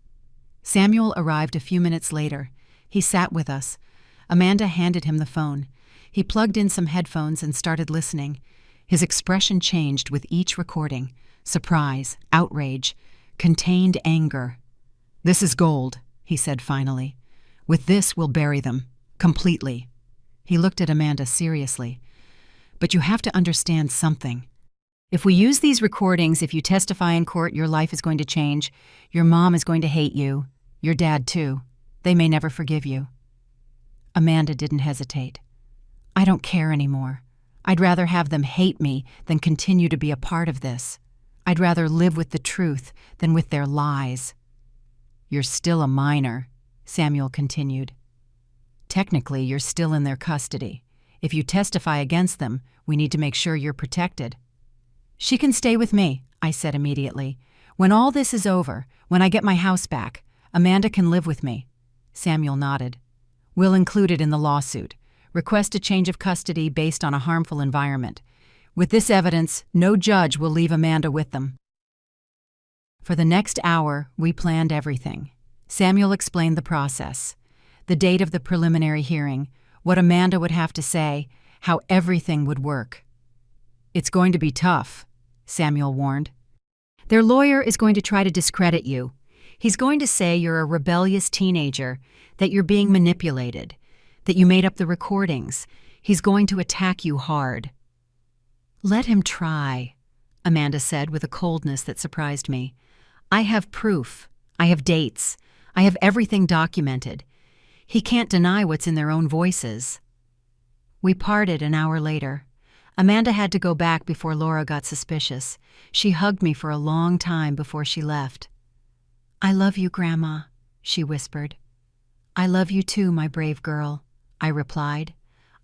Samuel arrived a few minutes later. He sat with us. Amanda handed him the phone. He plugged in some headphones and started listening. His expression changed with each recording. Surprise, outrage, contained anger. This is gold, he said finally. With this, we'll bury them. Completely. He looked at Amanda seriously. But you have to understand something. If we use these recordings, if you testify in court, your life is going to change. Your mom is going to hate you. Your dad, too. They may never forgive you. Amanda didn't hesitate. I don't care anymore. I'd rather have them hate me than continue to be a part of this. I'd rather live with the truth than with their lies. You're still a minor, Samuel continued. Technically, you're still in their custody. If you testify against them, we need to make sure you're protected. She can stay with me, I said immediately. When all this is over, when I get my house back, Amanda can live with me. Samuel nodded. We'll include it in the lawsuit. Request a change of custody based on a harmful environment. With this evidence, no judge will leave Amanda with them. For the next hour, we planned everything. Samuel explained the process, the date of the preliminary hearing, what Amanda would have to say, how everything would work. It's going to be tough, Samuel warned. Their lawyer is going to try to discredit you. He's going to say you're a rebellious teenager, that you're being manipulated, that you made up the recordings. He's going to attack you hard. Let him try, Amanda said with a coldness that surprised me. I have proof. I have dates. I have everything documented. He can't deny what's in their own voices. We parted an hour later. Amanda had to go back before Laura got suspicious. She hugged me for a long time before she left. I love you, Grandma, she whispered. I love you too, my brave girl, I replied.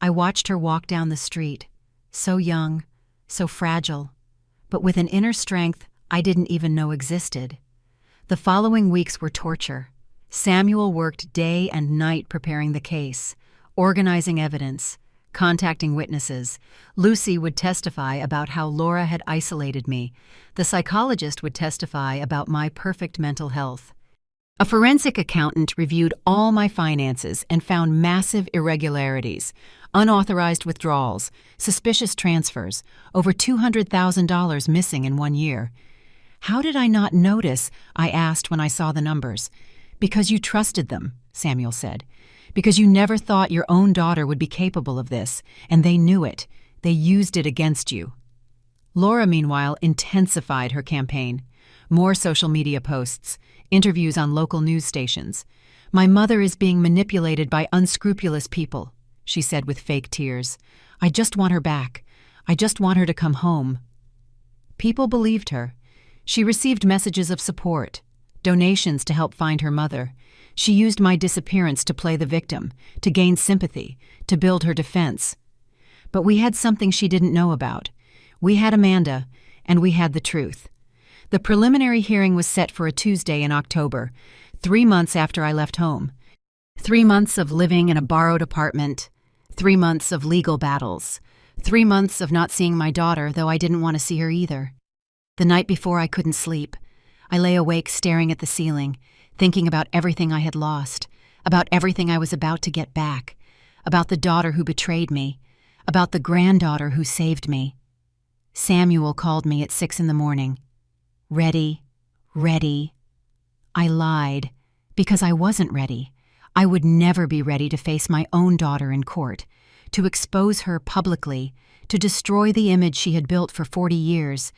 I watched her walk down the street, so young, so fragile, but with an inner strength I didn't even know existed. The following weeks were torture. Samuel worked day and night preparing the case, organizing evidence, contacting witnesses. Lucy would testify about how Laura had isolated me. The psychologist would testify about my perfect mental health. A forensic accountant reviewed all my finances and found massive irregularities, unauthorized withdrawals, suspicious transfers, over $200,000 missing in 1 year. "How did I not notice?" I asked when I saw the numbers. "Because you trusted them," Samuel said. "Because you never thought your own daughter would be capable of this, and they knew it. They used it against you." Laura, meanwhile, intensified her campaign. More social media posts, interviews on local news stations. "My mother is being manipulated by unscrupulous people," she said with fake tears. "I just want her back. I just want her to come home." People believed her. She received messages of support, donations to help find her mother. She used my disappearance to play the victim, to gain sympathy, to build her defense. But we had something she didn't know about. We had Amanda, and we had the truth. The preliminary hearing was set for a Tuesday in October, 3 months after I left home. 3 months of living in a borrowed apartment, 3 months of legal battles, 3 months of not seeing my daughter, though I didn't want to see her either. The night before, I couldn't sleep. I lay awake staring at the ceiling, thinking about everything I had lost, about everything I was about to get back, about the daughter who betrayed me, about the granddaughter who saved me. Samuel called me at 6 in the morning. Ready, ready. I lied, because I wasn't ready. I would never be ready to face my own daughter in court, to expose her publicly, to destroy the image she had built for 40 years.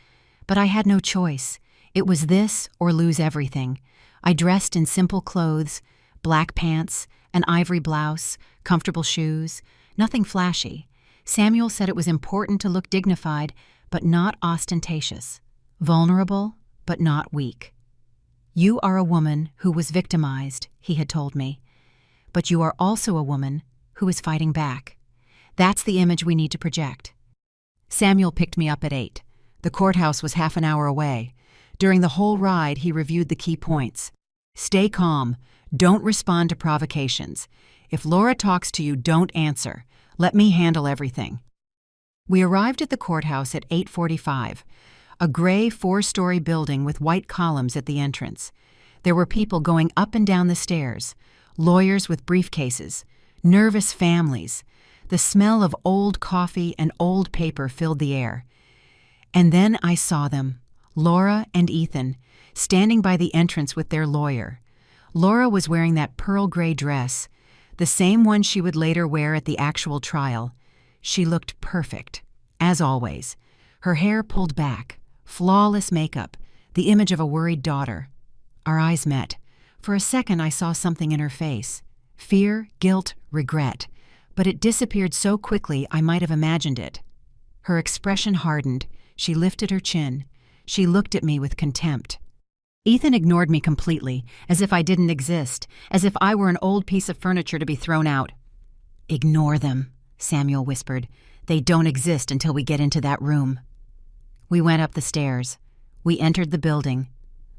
But I had no choice. It was this or lose everything. I dressed in simple clothes, black pants, an ivory blouse, comfortable shoes, nothing flashy. Samuel said it was important to look dignified, but not ostentatious. Vulnerable, but not weak. "You are a woman who was victimized," he had told me. "But you are also a woman who is fighting back. That's the image we need to project." Samuel picked me up at 8. The courthouse was half an hour away. During the whole ride, he reviewed the key points. "Stay calm. Don't respond to provocations. If Laura talks to you, don't answer. Let me handle everything." We arrived at the courthouse at 8:45, a gray 4-story building with white columns at the entrance. There were people going up and down the stairs, lawyers with briefcases, nervous families. The smell of old coffee and old paper filled the air. And then I saw them, Laura and Ethan, standing by the entrance with their lawyer. Laura was wearing that pearl gray dress, the same one she would later wear at the actual trial. She looked perfect, as always. Her hair pulled back, flawless makeup, the image of a worried daughter. Our eyes met. For a second I saw something in her face. Fear, guilt, regret. But it disappeared so quickly I might have imagined it. Her expression hardened. She lifted her chin. She looked at me with contempt. Ethan ignored me completely, as if I didn't exist, as if I were an old piece of furniture to be thrown out. "Ignore them," Samuel whispered. "They don't exist until we get into that room." We went up the stairs. We entered the building.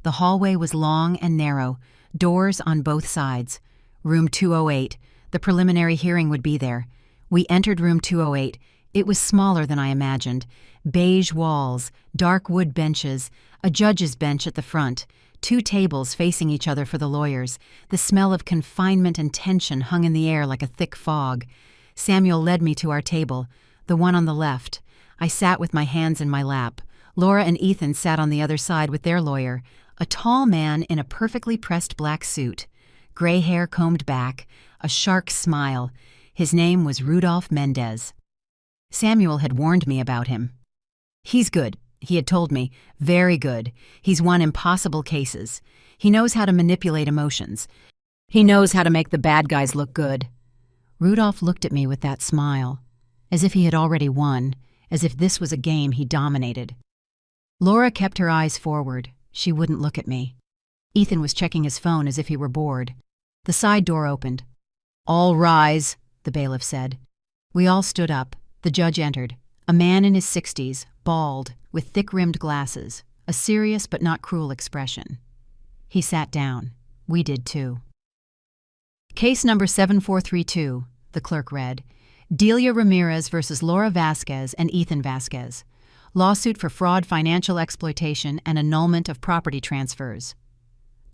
The hallway was long and narrow, doors on both sides. Room 208. The preliminary hearing would be there. We entered room 208. It was smaller than I imagined. Beige walls, dark wood benches, a judge's bench at the front, 2 tables facing each other for the lawyers. The smell of confinement and tension hung in the air like a thick fog. Samuel led me to our table, the one on the left. I sat with my hands in my lap. Laura and Ethan sat on the other side with their lawyer, a tall man in a perfectly pressed black suit, gray hair combed back, a shark smile. His name was Rudolph Mendez. Samuel had warned me about him. "He's good," he had told me. "Very good. He's won impossible cases. He knows how to manipulate emotions. He knows how to make the bad guys look good." Rudolph looked at me with that smile, as if he had already won, as if this was a game he dominated. Laura kept her eyes forward. She wouldn't look at me. Ethan was checking his phone as if he were bored. The side door opened. "All rise," the bailiff said. We all stood up. The judge entered. A man in his 60s, bald, with thick-rimmed glasses, a serious but not cruel expression. He sat down. We did too. "Case number 7432, the clerk read. Delia Ramirez versus Laura Vasquez and Ethan Vasquez. Lawsuit for fraud, financial exploitation, and annulment of property transfers.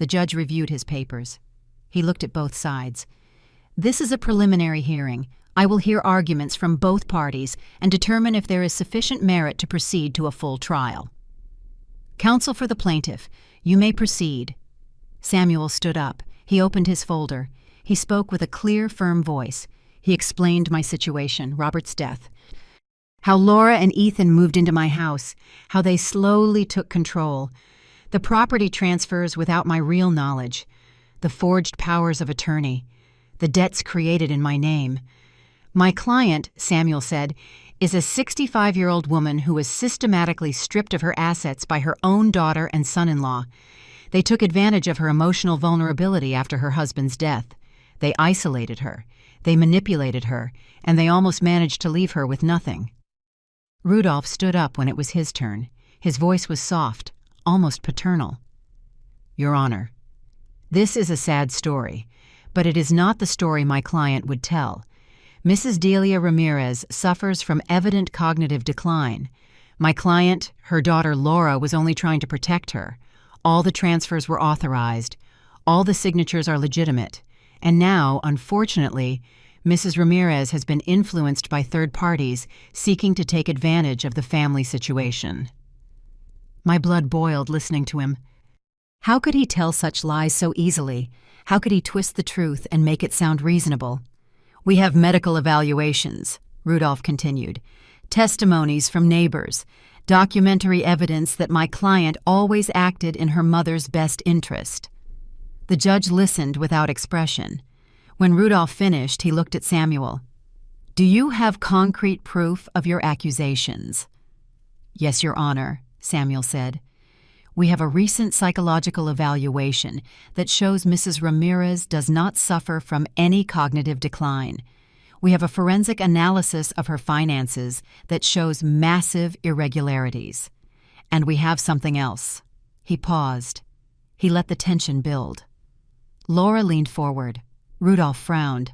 The judge reviewed his papers. He looked at both sides. "This is a preliminary hearing. I will hear arguments from both parties and determine if there is sufficient merit to proceed to a full trial." "Counsel for the plaintiff, you may proceed." Samuel stood up. He opened his folder. He spoke with a clear, firm voice. He explained my situation, Robert's death, how Laura and Ethan moved into my house, how they slowly took control, the property transfers without my real knowledge, the forged powers of attorney, the debts created in my name. "My client," Samuel said, "is a 65-year-old woman who was systematically stripped of her assets by her own daughter and son-in-law. They took advantage of her emotional vulnerability after her husband's death. They isolated her, they manipulated her, and they almost managed to leave her with nothing." Rudolph stood up when it was his turn. His voice was soft, almost paternal. "Your Honor, this is a sad story, but it is not the story my client would tell. Mrs. Delia Ramirez suffers from evident cognitive decline. My client, her daughter Laura, was only trying to protect her. All the transfers were authorized. All the signatures are legitimate. And now, unfortunately, Mrs. Ramirez has been influenced by third parties seeking to take advantage of the family situation." My blood boiled listening to him. How could he tell such lies so easily? How could he twist the truth and make it sound reasonable? "We have medical evaluations," Rudolph continued, "testimonies from neighbors, documentary evidence that my client always acted in her mother's best interest." The judge listened without expression. When Rudolph finished, he looked at Samuel. "Do you have concrete proof of your accusations?" "Yes, Your Honor," Samuel said. "We have a recent psychological evaluation that shows Mrs. Ramirez does not suffer from any cognitive decline. We have a forensic analysis of her finances that shows massive irregularities. And we have something else." He paused. He let the tension build. Laura leaned forward. Rudolph frowned.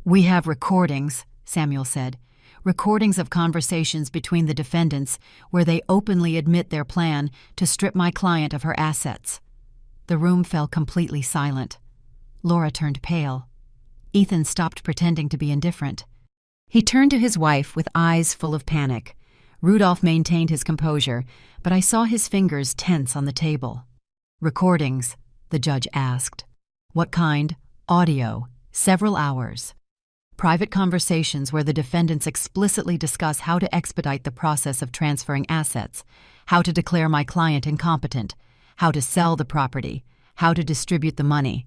"We have recordings," Samuel said. "Recordings of conversations between the defendants where they openly admit their plan to strip my client of her assets." The room fell completely silent. Laura turned pale. Ethan stopped pretending to be indifferent. He turned to his wife with eyes full of panic. Rudolph maintained his composure, but I saw his fingers tense on the table. "Recordings?" the judge asked. "What kind?" "Audio. Several hours. Private conversations where the defendants explicitly discuss how to expedite the process of transferring assets, how to declare my client incompetent, how to sell the property, how to distribute the money."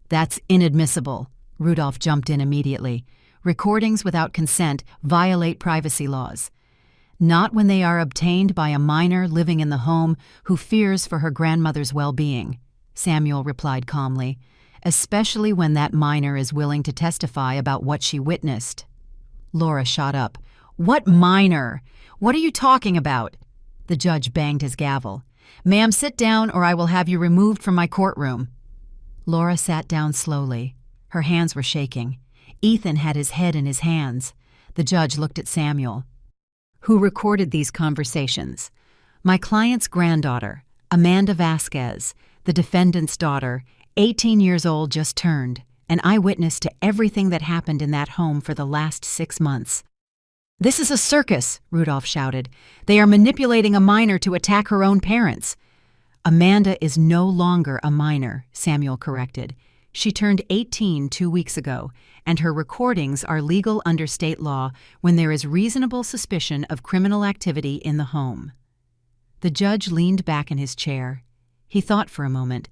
"That's inadmissible," Rudolph jumped in immediately. "Recordings without consent violate privacy laws." "Not when they are obtained by a minor living in the home who fears for her grandmother's well-being," Samuel replied calmly, "especially when that minor is willing to testify about what she witnessed." Laura shot up. "What minor? What are you talking about?" The judge banged his gavel. "Ma'am, sit down or I will have you removed from my courtroom." Laura sat down slowly. Her hands were shaking. Ethan had his head in his hands. The judge looked at Samuel. "Who recorded these conversations?" "My client's granddaughter, Amanda Vasquez, the defendant's daughter, 18 years old, just turned, an eyewitness to everything that happened in that home for the last 6 months." "This is a circus," Rudolph shouted. "They are manipulating a minor to attack her own parents." "Amanda is no longer a minor," Samuel corrected. "She turned 18 2 weeks ago, and her recordings are legal under state law when there is reasonable suspicion of criminal activity in the home." The judge leaned back in his chair. He thought for a moment.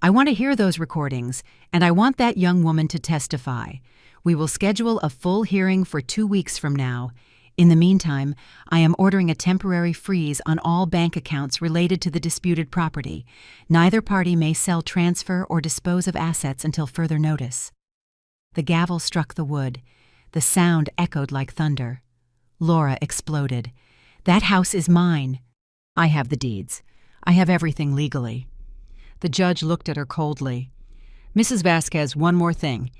"I want to hear those recordings, and I want that young woman to testify. We will schedule a full hearing for 2 weeks from now. In the meantime, I am ordering a temporary freeze on all bank accounts related to the disputed property. Neither party may sell, transfer, or dispose of assets until further notice." The gavel struck the wood. The sound echoed like thunder. Laura exploded. "That house is mine. I have the deeds. I have everything legally." The judge looked at her coldly. "Mrs. Vasquez, one more thing.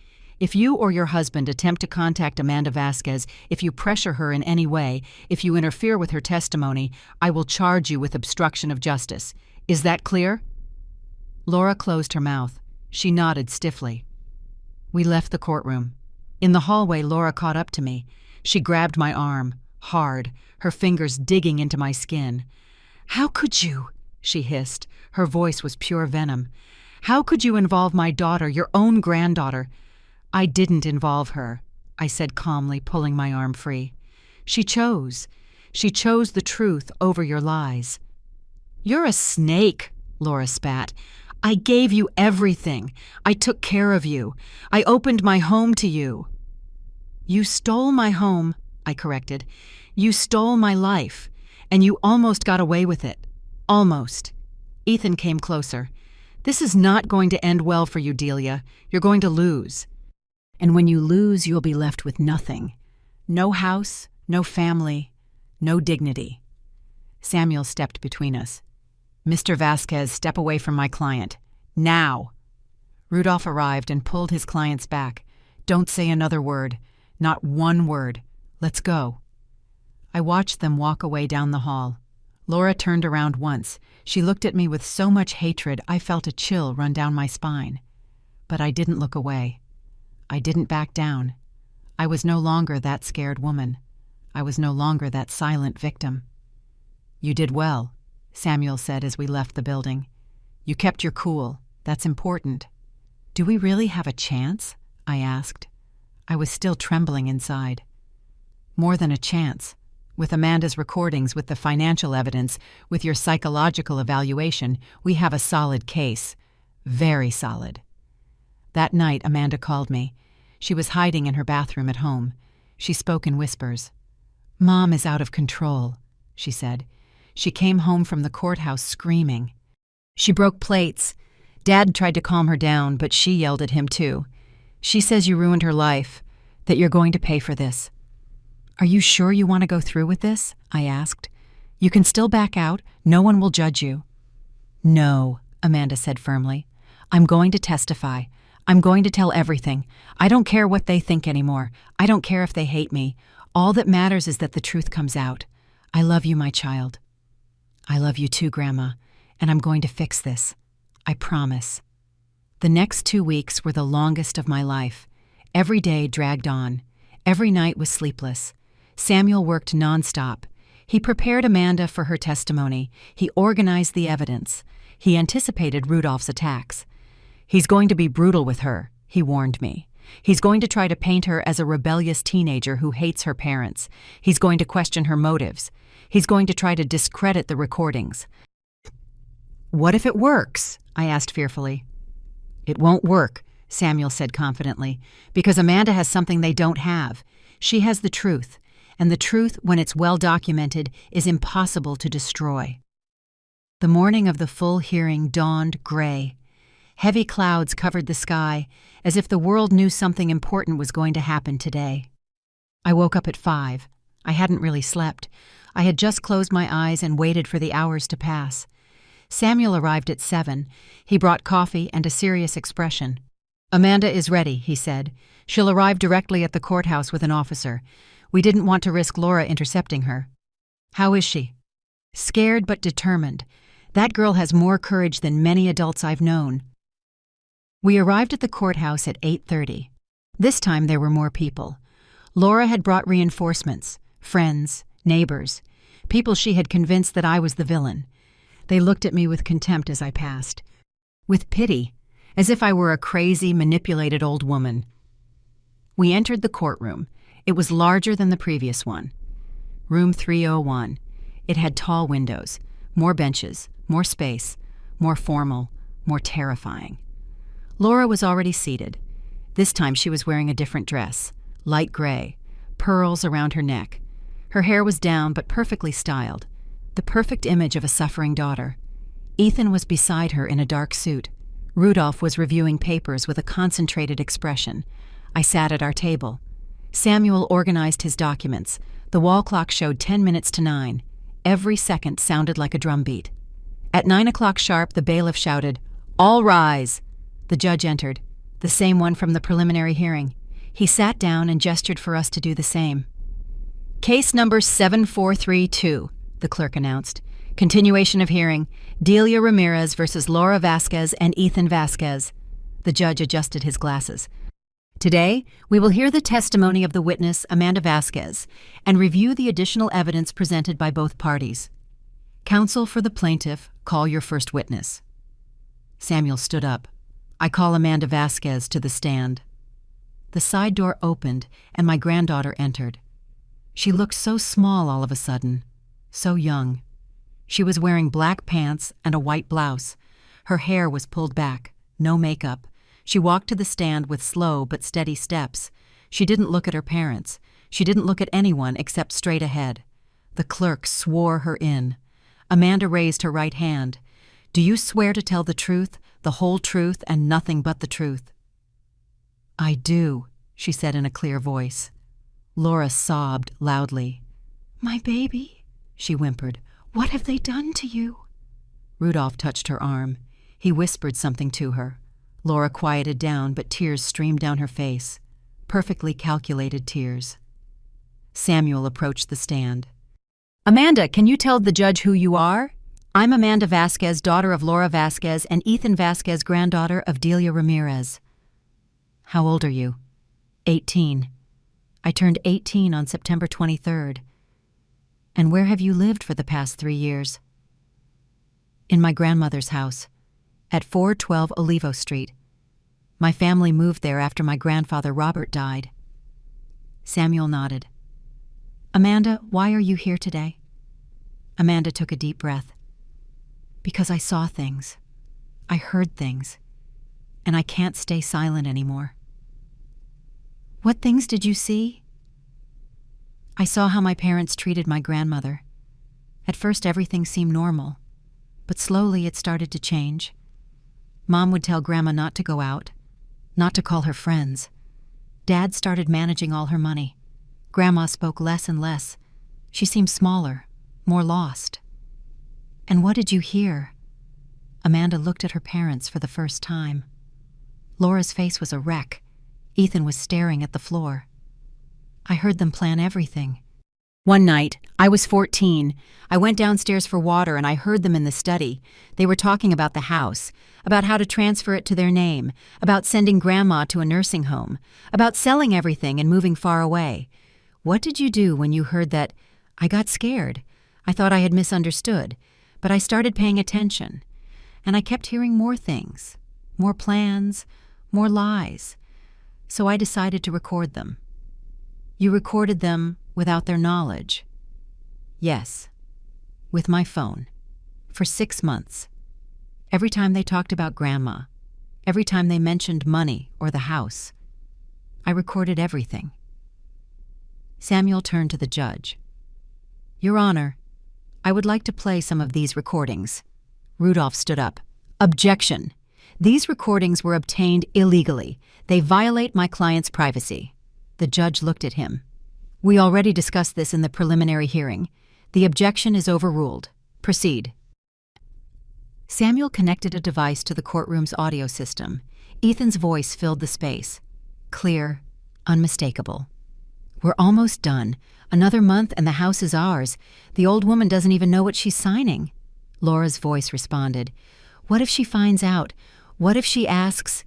If you or your husband attempt to contact Amanda Vasquez, if you pressure her in any way, if you interfere with her testimony, I will charge you with obstruction of justice. Is that clear?" Laura closed her mouth. She nodded stiffly. We left the courtroom. In the hallway, Laura caught up to me. She grabbed my arm, hard, her fingers digging into my skin. "How could you?" she hissed. Her voice was pure venom. "How could you involve my daughter, your own granddaughter?" "I didn't involve her," I said calmly, pulling my arm free. She chose. She chose the truth over your lies." "You're a snake," Laura spat. "I gave you everything. I took care of you. I opened my home to you." "You stole my home," I corrected. "You stole my life, and you almost got away with it. Almost." Ethan came closer. "This is not going to end well for you, Delia. You're going to lose. And when you lose, you'll be left with nothing. No house, no family, no dignity." Samuel stepped between us. "Mr. Vasquez, step away from my client. Now." Rudolph arrived and pulled his clients back. "Don't say another word. Not one word. Let's go." I watched them walk away down the hall. Laura turned around once. She looked at me with so much hatred I felt a chill run down my spine. But I didn't look away. I didn't back down. I was no longer that scared woman. I was no longer that silent victim. "You did well," Samuel said as we left the building. "You kept your cool. That's important." "Do we really have a chance?" I asked. I was still trembling inside. "More than a chance. With Amanda's recordings, with the financial evidence, with your psychological evaluation, we have a solid case. Very solid." That night, Amanda called me. She was hiding in her bathroom at home. She spoke in whispers. "Mom is out of control," she said. "She came home from the courthouse screaming. She broke plates. Dad tried to calm her down, but she yelled at him too. She says you ruined her life, that you're going to pay for this." "Are you sure you want to go through with this?" I asked. "You can still back out. No one will judge you." "No," Amanda said firmly. "I'm going to testify. I'm going to tell everything. I don't care what they think anymore. I don't care if they hate me. All that matters is that the truth comes out. I love you, my child." "I love you too, Grandma, and I'm going to fix this. I promise." The next 2 weeks were the longest of my life. Every day dragged on. Every night was sleepless. Samuel worked nonstop. He prepared Amanda for her testimony. He organized the evidence. He anticipated Rudolph's attacks. "He's going to be brutal with her," he warned me. "He's going to try to paint her as a rebellious teenager who hates her parents. He's going to question her motives. He's going to try to discredit the recordings." "What if it works?" I asked fearfully. "It won't work," Samuel said confidently, "because Amanda has something they don't have. She has the truth, and the truth, when it's well documented, is impossible to destroy." The morning of the full hearing dawned gray. Heavy clouds covered the sky, as if the world knew something important was going to happen today. I woke up at 5. I hadn't really slept. I had just closed my eyes and waited for the hours to pass. Samuel arrived at 7. He brought coffee and a serious expression. "Amanda is ready," he said. "She'll arrive directly at the courthouse with an officer. We didn't want to risk Laura intercepting her." "How is she?" "Scared but determined. That girl has more courage than many adults I've known." We arrived at the courthouse at 8:30. This time there were more people. Laura had brought reinforcements, friends, neighbors, people she had convinced that I was the villain. They looked at me with contempt as I passed, with pity, as if I were a crazy, manipulated old woman. We entered the courtroom. It was larger than the previous one. Room 301. It had tall windows, more benches, more space, more formal, more terrifying. Laura was already seated. This time she was wearing a different dress, light gray, pearls around her neck. Her hair was down but perfectly styled, the perfect image of a suffering daughter. Ethan was beside her in a dark suit. Rudolph was reviewing papers with a concentrated expression. I sat at our table. Samuel organized his documents. The wall clock showed 10 minutes to 9. Every second sounded like a drumbeat. At 9 o'clock sharp, the bailiff shouted, "All rise!" The judge entered, the same one from the preliminary hearing. He sat down and gestured for us to do the same. "Case number 7432, the clerk announced. Continuation of hearing. Delia Ramirez versus Laura Vasquez and Ethan Vasquez. The judge adjusted his glasses. Today, we will hear the testimony of the witness, Amanda Vasquez, and review the additional evidence presented by both parties. Counsel for the plaintiff, call your first witness. Samuel stood up. I call Amanda Vasquez to the stand. The side door opened, and my granddaughter entered. She looked so small all of a sudden, so young. She was wearing black pants and a white blouse. Her hair was pulled back, no makeup. She walked to the stand with slow but steady steps. She didn't look at her parents. She didn't look at anyone except straight ahead. The clerk swore her in. Amanda raised her right hand. Do you swear to tell the truth, the whole truth, and nothing but the truth? I do, she said in a clear voice. Laura sobbed loudly. My baby, she whimpered. What have they done to you? Rudolph touched her arm. He whispered something to her. Laura quieted down, but tears streamed down her face. Perfectly calculated tears. Samuel approached the stand. Amanda, can you tell the judge who you are? I'm Amanda Vasquez, daughter of Laura Vasquez, and Ethan Vasquez, granddaughter of Delia Ramirez. How old are you? 18. I turned 18 on September 23rd. And where have you lived for the past 3 years? In my grandmother's house, at 412 Olivo Street. My family moved there after my grandfather Robert died. Samuel nodded. Amanda, why are you here today? Amanda took a deep breath. Because I saw things. I heard things. And I can't stay silent anymore. What things did you see? I saw how my parents treated my grandmother. At first everything seemed normal, but slowly it started to change. Mom would tell Grandma not to go out, not to call her friends. Dad started managing all her money. Grandma spoke less and less. She seemed smaller, more lost. And what did you hear? Amanda looked at her parents for the first time. Laura's face was a wreck. Ethan was staring at the floor. I heard them plan everything. One night, I was 14. I went downstairs for water and I heard them in the study. They were talking about the house, about how to transfer it to their name, about sending Grandma to a nursing home, about selling everything and moving far away. What did you do when you heard that? I got scared. I thought I had misunderstood, but I started paying attention. And I kept hearing more things, more plans, more lies. So I decided to record them. You recorded them without their knowledge? Yes, with my phone, for 6 months. Every time they talked about Grandma, every time they mentioned money or the house, I recorded everything. Samuel turned to the judge. Your Honor, I would like to play some of these recordings. Rudolph stood up. Objection. These recordings were obtained illegally. They violate my client's privacy. The judge looked at him. We already discussed this in the preliminary hearing. The objection is overruled. Proceed. Samuel connected a device to the courtroom's audio system. Ethan's voice filled the space. Clear, unmistakable. We're almost done. Another month and the house is ours. The old woman doesn't even know what she's signing. Laura's voice responded. What if she finds out? What if she asks?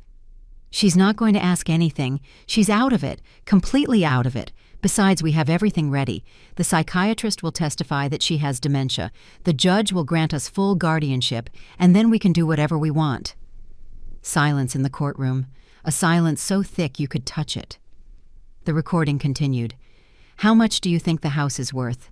She's not going to ask anything. She's out of it, completely out of it. Besides, we have everything ready. The psychiatrist will testify that she has dementia. The judge will grant us full guardianship, and then we can do whatever we want. Silence in the courtroom, a silence so thick you could touch it. The recording continued. How much do you think the house is worth?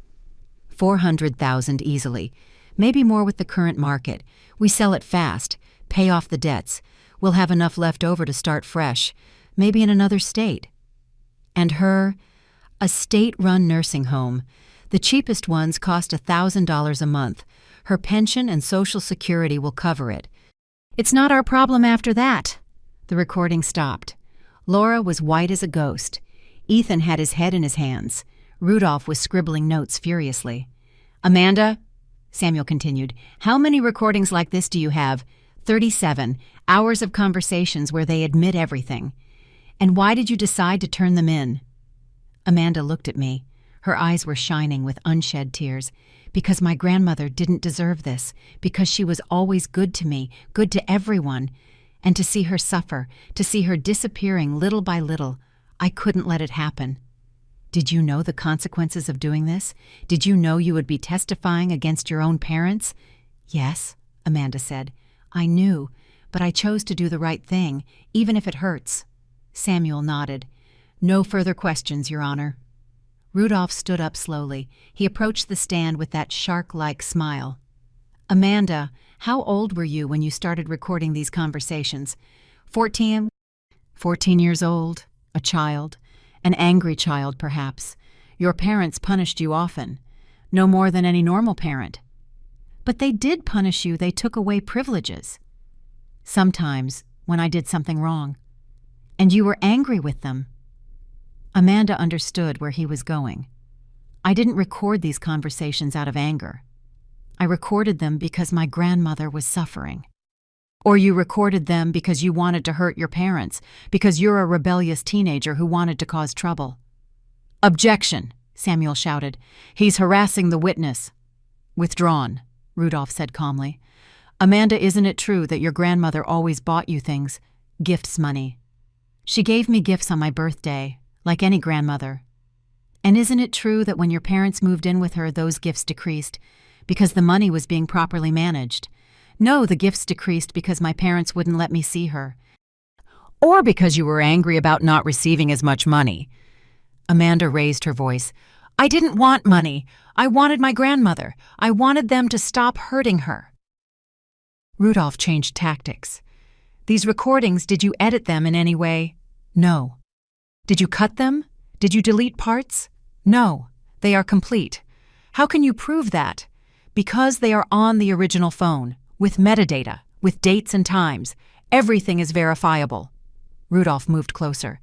$400,000 easily. Maybe more with the current market. We sell it fast, pay off the debts. We'll have enough left over to start fresh, maybe in another state. And her, a state-run nursing home. The cheapest ones cost $1,000 a month. Her pension and Social Security will cover it. It's not our problem after that. The recording stopped. Laura was white as a ghost. Ethan had his head in his hands. Rudolph was scribbling notes furiously. Amanda, Samuel continued, how many recordings like this do you have? 37 hours of conversations where they admit everything. And why did you decide to turn them in? Amanda looked at me. Her eyes were shining with unshed tears. Because my grandmother didn't deserve this, because she was always good to me, good to everyone. And to see her suffer, to see her disappearing little by little, I couldn't let it happen. Did you know the consequences of doing this? Did you know you would be testifying against your own parents? Yes, Amanda said. I knew, but I chose to do the right thing, even if it hurts. Samuel nodded. No further questions, Your Honor. Rudolph stood up slowly. He approached the stand with that shark-like smile. Amanda, how old were you when you started recording these conversations? 14? 14 years old, a child, an angry child perhaps. Your parents punished you often, no more than any normal parent. But they did punish you, they took away privileges. Sometimes, when I did something wrong. And you were angry with them. Amanda understood where he was going. I didn't record these conversations out of anger. I recorded them because my grandmother was suffering. Or you recorded them because you wanted to hurt your parents, because you're a rebellious teenager who wanted to cause trouble. Objection, Samuel shouted. He's harassing the witness. Withdrawn, Rudolph said calmly. Amanda, isn't it true that your grandmother always bought you things, gifts money? She gave me gifts on my birthday, like any grandmother. And isn't it true that when your parents moved in with her, those gifts decreased, because the money was being properly managed? No, the gifts decreased because my parents wouldn't let me see her. Or because you were angry about not receiving as much money. Amanda raised her voice. I didn't want money. I wanted my grandmother. I wanted them to stop hurting her. Rudolph changed tactics. These recordings, did you edit them in any way? No. Did you cut them? Did you delete parts? No. They are complete. How can you prove that? Because they are on the original phone, with metadata, with dates and times. Everything is verifiable. Rudolph moved closer.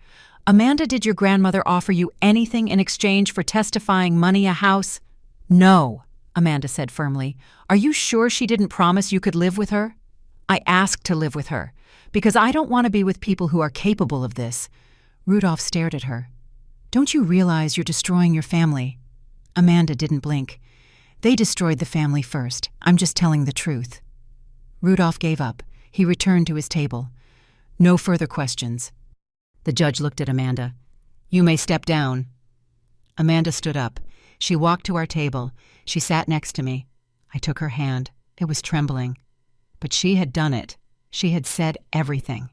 Amanda, did your grandmother offer you anything in exchange for testifying money, a house? No, Amanda said firmly. Are you sure she didn't promise you could live with her? I asked to live with her, because I don't want to be with people who are capable of this. Rudolph stared at her. Don't you realize you're destroying your family? Amanda didn't blink. They destroyed the family first. I'm just telling the truth. Rudolph gave up. He returned to his table. No further questions. The judge looked at Amanda. You may step down. Amanda stood up. She walked to our table. She sat next to me. I took her hand. It was trembling. But she had done it. She had said everything.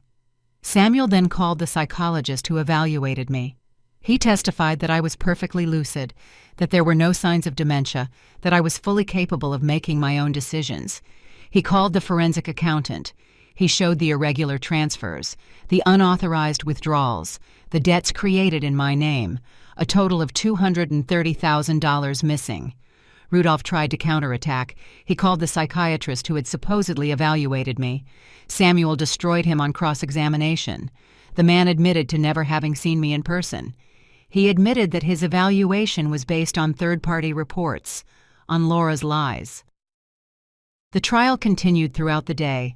Samuel then called the psychologist who evaluated me. He testified that I was perfectly lucid, that there were no signs of dementia, that I was fully capable of making my own decisions. He called the forensic accountant. He showed the irregular transfers, the unauthorized withdrawals, the debts created in my name, a total of $230,000 missing. Rudolph tried to counterattack. He called the psychiatrist who had supposedly evaluated me. Samuel destroyed him on cross-examination. The man admitted to never having seen me in person. He admitted that his evaluation was based on third-party reports, on Laura's lies. The trial continued throughout the day.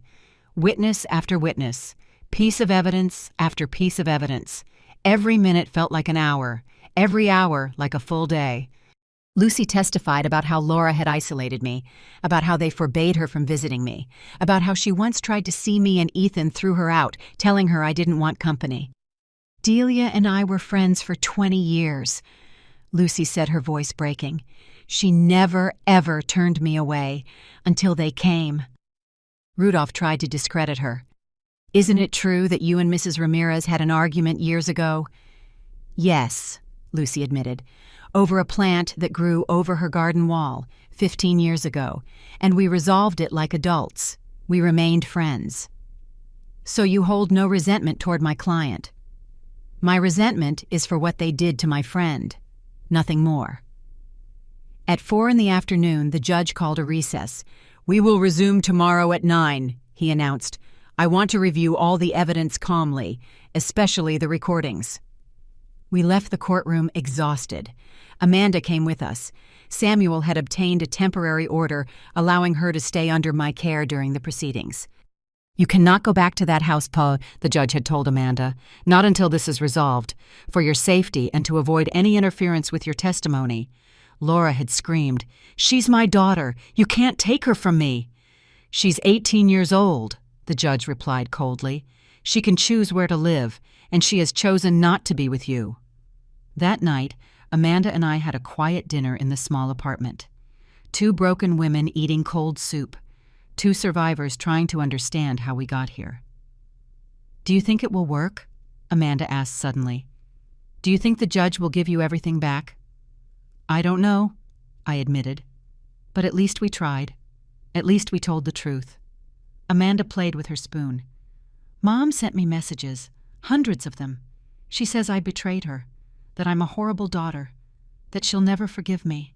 Witness after witness, piece of evidence after piece of evidence. Every minute felt like an hour, every hour like a full day. Lucy testified about how Laura had isolated me, about how they forbade her from visiting me, about how she once tried to see me and Ethan threw her out, telling her I didn't want company. Delia and I were friends for 20 years, Lucy said, her voice breaking. She never, ever turned me away until they came. Rudolph tried to discredit her. Isn't it true that you and Mrs. Ramirez had an argument years ago? Yes, Lucy admitted. Over a plant that grew over her garden wall 15 years ago, and we resolved it like adults. We remained friends. So you hold no resentment toward my client? My resentment is for what they did to my friend, nothing more. At 4 p.m, the judge called a recess. We will resume tomorrow at 9, he announced. I want to review all the evidence calmly, especially the recordings. We left the courtroom exhausted. Amanda came with us. Samuel had obtained a temporary order allowing her to stay under my care during the proceedings. "You cannot go back to that house, Pa," the judge had told Amanda. "Not until this is resolved. For your safety and to avoid any interference with your testimony." Laura had screamed, "She's my daughter. You can't take her from me." "She's 18 years old," the judge replied coldly. "She can choose where to live, and she has chosen not to be with you." That night, Amanda and I had a quiet dinner in the small apartment. Two broken women eating cold soup. Two survivors trying to understand how we got here. "Do you think it will work?" Amanda asked suddenly. "Do you think the judge will give you everything back?" "I don't know," I admitted. "But at least we tried. At least we told the truth." Amanda played with her spoon. "Mom sent me messages, hundreds of them. She says I betrayed her, that I'm a horrible daughter, that she'll never forgive me."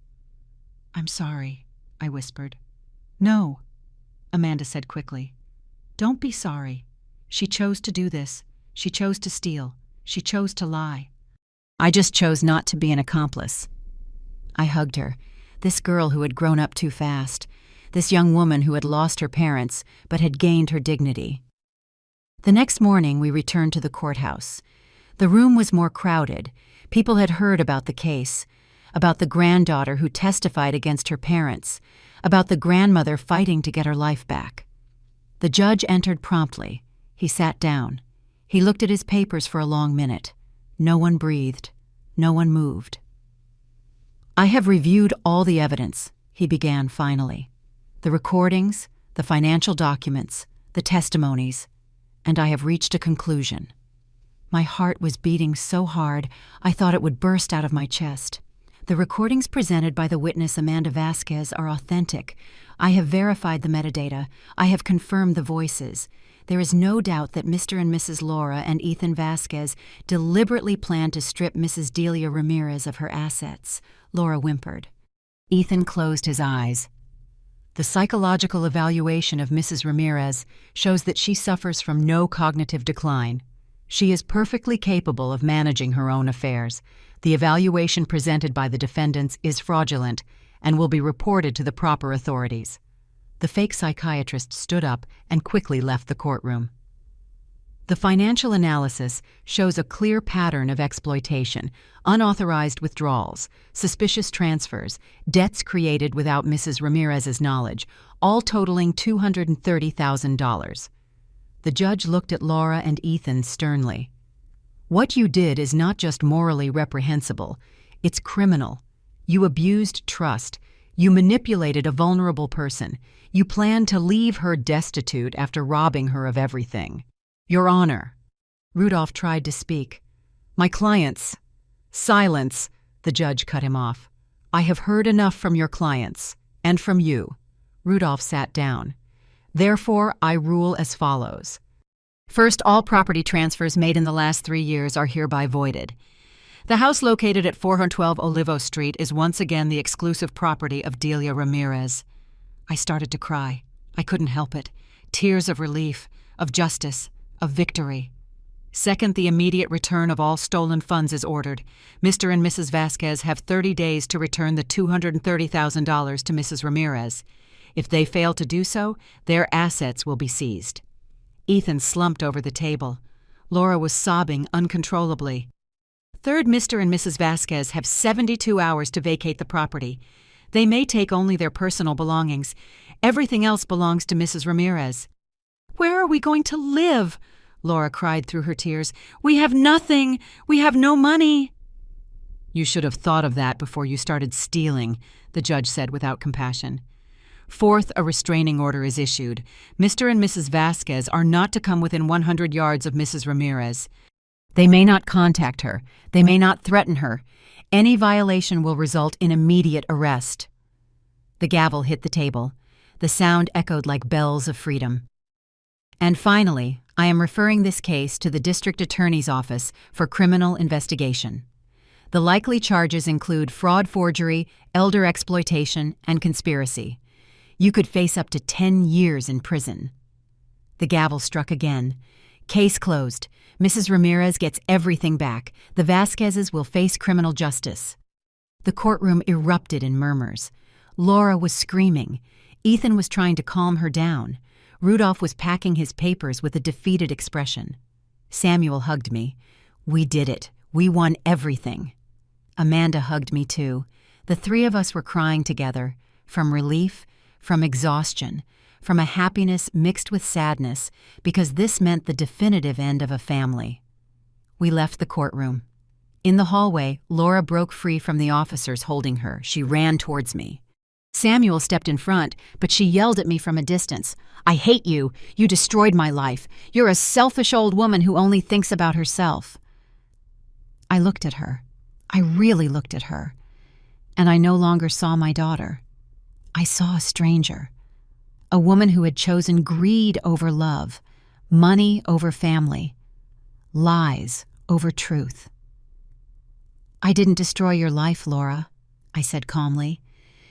"I'm sorry," I whispered. "No," Amanda said quickly. "Don't be sorry. She chose to do this. She chose to steal. She chose to lie. I just chose not to be an accomplice." I hugged her, this girl who had grown up too fast, this young woman who had lost her parents but had gained her dignity. The next morning we returned to the courthouse. The room was more crowded. People had heard about the case, about the granddaughter who testified against her parents, about the grandmother fighting to get her life back. The judge entered promptly. He sat down. He looked at his papers for a long minute. No one breathed. No one moved. "I have reviewed all the evidence," he began finally. "The recordings, the financial documents, the testimonies, and I have reached a conclusion." My heart was beating so hard I thought it would burst out of my chest. "The recordings presented by the witness Amanda Vasquez are authentic. I have verified the metadata. I have confirmed the voices. There is no doubt that Mr. and Mrs. Laura and Ethan Vasquez deliberately planned to strip Mrs. Delia Ramirez of her assets," Laura whimpered. Ethan closed his eyes. "The psychological evaluation of Mrs. Ramirez shows that she suffers from no cognitive decline. She is perfectly capable of managing her own affairs. The evaluation presented by the defendants is fraudulent and will be reported to the proper authorities." The fake psychiatrist stood up and quickly left the courtroom. "The financial analysis shows a clear pattern of exploitation, unauthorized withdrawals, suspicious transfers, debts created without Mrs. Ramirez's knowledge, all totaling $230,000. The judge looked at Laura and Ethan sternly. "What you did is not just morally reprehensible, it's criminal. You abused trust. You manipulated a vulnerable person. You planned to leave her destitute after robbing her of everything." "Your Honor." Rudolph tried to speak. "My clients." "Silence," the judge cut him off. "I have heard enough from your clients, and from you." Rudolph sat down. "Therefore, I rule as follows. First, all property transfers made in the last 3 years are hereby voided. The house located at 412 Olivo Street is once again the exclusive property of Delia Ramirez." I started to cry. I couldn't help it. Tears of relief, of justice, of victory. Second, the immediate return of all stolen funds is ordered. Mr. and Mrs. Vasquez have 30 days to return the $230,000 to Mrs. Ramirez. If they fail to do so, their assets will be seized. Ethan slumped over the table. Laura was sobbing uncontrollably. Third, Mr. and Mrs. Vasquez have 72 hours to vacate the property. They may take only their personal belongings. Everything else belongs to Mrs. Ramirez. "Where are we going to live?" Laura cried through her tears. "We have nothing. We have no money." "You should have thought of that before you started stealing," the judge said without compassion. Fourth, a restraining order is issued. Mr. and Mrs. Vasquez are not to come within 100 yards of Mrs. Ramirez. They may not contact her. They may not threaten her. Any violation will result in immediate arrest. The gavel hit the table. The sound echoed like bells of freedom. "And finally, I am referring this case to the District Attorney's Office for criminal investigation. The likely charges include fraud, forgery, elder exploitation, and conspiracy. You could face up to 10 years in prison." The gavel struck again. "Case closed. Mrs. Ramirez gets everything back. The Vasquezes will face criminal justice." The courtroom erupted in murmurs. Laura was screaming. Ethan was trying to calm her down. Rudolph was packing his papers with a defeated expression. Samuel hugged me. We did it. We won everything. Amanda hugged me too. The three of us were crying together, from relief, from exhaustion, from a happiness mixed with sadness, because this meant the definitive end of a family. We left the courtroom. In the hallway, Laura broke free from the officers holding her. She ran towards me. Samuel stepped in front, but she yelled at me from a distance. "I hate you. You destroyed my life. You're a selfish old woman who only thinks about herself." I looked at her. I really looked at her. And I no longer saw my daughter. I saw a stranger. A woman who had chosen greed over love, money over family, lies over truth. "I didn't destroy your life, Laura," I said calmly.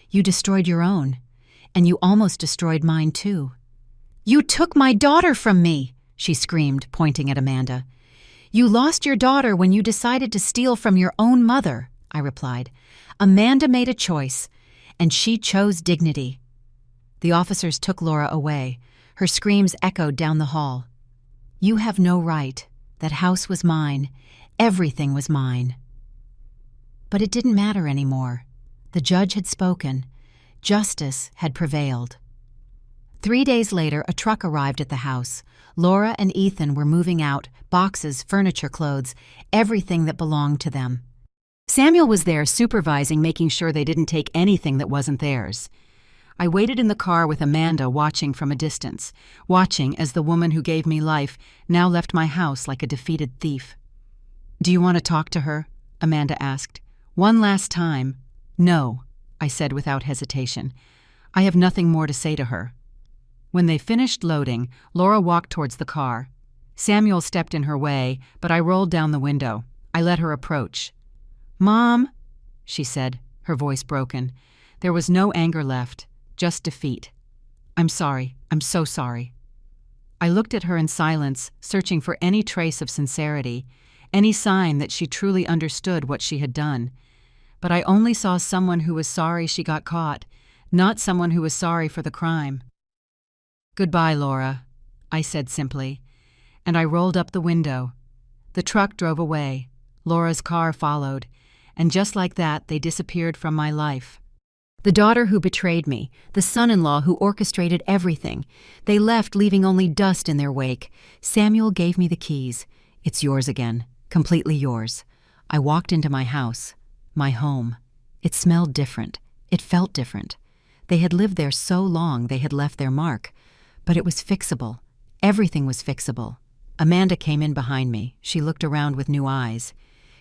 "You destroyed your own, and you almost destroyed mine too." "You took my daughter from me," she screamed, pointing at Amanda. "You lost your daughter when you decided to steal from your own mother," I replied. "Amanda made a choice, and she chose dignity." The officers took Laura away. Her screams echoed down the hall. "You have no right. That house was mine. Everything was mine." But it didn't matter anymore. The judge had spoken. Justice had prevailed. 3 days later, a truck arrived at the house. Laura and Ethan were moving out, boxes, furniture, clothes, everything that belonged to them. Samuel was there supervising, making sure they didn't take anything that wasn't theirs. I waited in the car with Amanda, watching from a distance, watching as the woman who gave me life now left my house like a defeated thief. "Do you want to talk to her?" Amanda asked. "One last time." "No," I said without hesitation. "I have nothing more to say to her." When they finished loading, Laura walked towards the car. Samuel stepped in her way, but I rolled down the window. I let her approach. "Mom," she said, her voice broken. There was no anger left, just defeat. "I'm sorry. I'm so sorry." I looked at her in silence, searching for any trace of sincerity, any sign that she truly understood what she had done. But I only saw someone who was sorry she got caught, not someone who was sorry for the crime. "Goodbye, Laura," I said simply, and I rolled up the window. The truck drove away. Laura's car followed, and just like that, they disappeared from my life. The daughter who betrayed me, the son-in-law who orchestrated everything, they left leaving only dust in their wake. Samuel gave me the keys. "It's yours again, completely yours." I walked into my house. My home. It smelled different. It felt different. They had lived there so long they had left their mark. But it was fixable. Everything was fixable. Amanda came in behind me. She looked around with new eyes.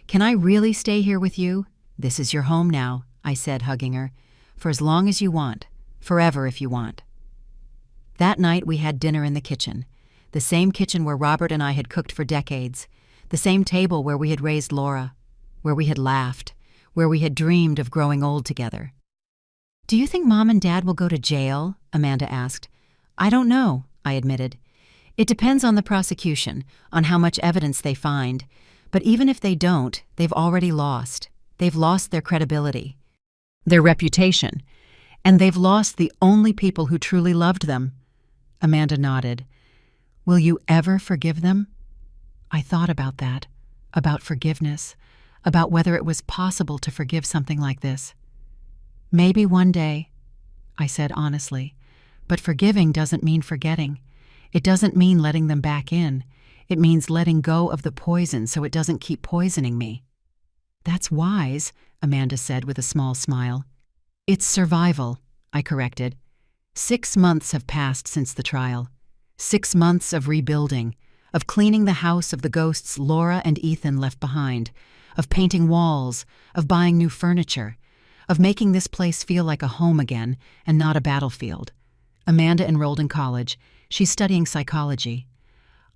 "Can I really stay here with you?" "This is your home now," I said, hugging her. "For as long as you want. Forever if you want." That night we had dinner in the kitchen. The same kitchen where Robert and I had cooked for decades. The same table where we had raised Laura. Where we had laughed. Where we had dreamed of growing old together. "Do you think Mom and Dad will go to jail?" Amanda asked. "I don't know," I admitted. "It depends on the prosecution, on how much evidence they find. But even if they don't, they've already lost. They've lost their credibility, their reputation, and they've lost the only people who truly loved them." Amanda nodded. "Will you ever forgive them?" I thought about that, about forgiveness, about whether it was possible to forgive something like this. "Maybe one day," I said honestly, "but forgiving doesn't mean forgetting. It doesn't mean letting them back in. It means letting go of the poison so it doesn't keep poisoning me." "That's wise," Amanda said with a small smile. "It's survival," I corrected. 6 months have passed since the trial. 6 months of rebuilding, of cleaning the house of the ghosts Laura and Ethan left behind, of painting walls, of buying new furniture, of making this place feel like a home again and not a battlefield. Amanda enrolled in college. She's studying psychology.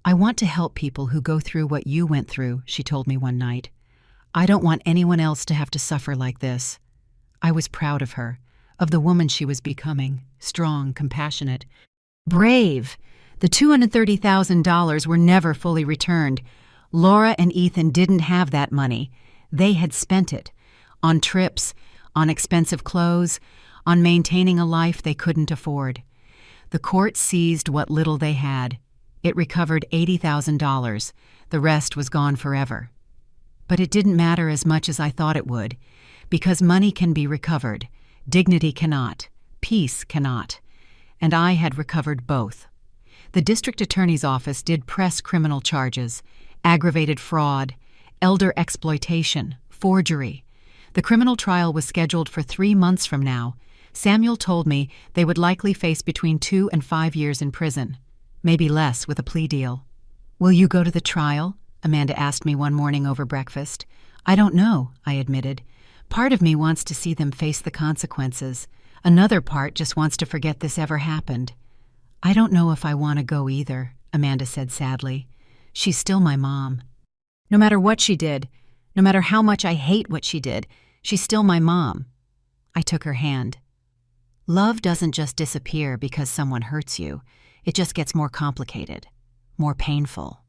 "I want to help people who go through what you went through," she told me one night. "I don't want anyone else to have to suffer like this." I was proud of her, of the woman she was becoming, strong, compassionate, brave. The $230,000 were never fully returned. Laura and Ethan didn't have that money. They had spent it on trips, on expensive clothes, on maintaining a life they couldn't afford. The court seized what little they had. It recovered $80,000. The rest was gone forever. But it didn't matter as much as I thought it would, because money can be recovered, dignity cannot, peace cannot, and I had recovered both. The district attorney's office did press criminal charges, aggravated fraud, elder exploitation, forgery. The criminal trial was scheduled for 3 months from now. Samuel told me they would likely face between 2 and 5 years in prison, maybe less with a plea deal. "Will you go to the trial?" Amanda asked me one morning over breakfast. "I don't know," I admitted. "Part of me wants to see them face the consequences. Another part just wants to forget this ever happened." "I don't know if I want to go either," Amanda said sadly. "She's still my mom. No matter what she did, no matter how much I hate what she did, she's still my mom." I took her hand. Love doesn't just disappear because someone hurts you. It just gets more complicated, more painful.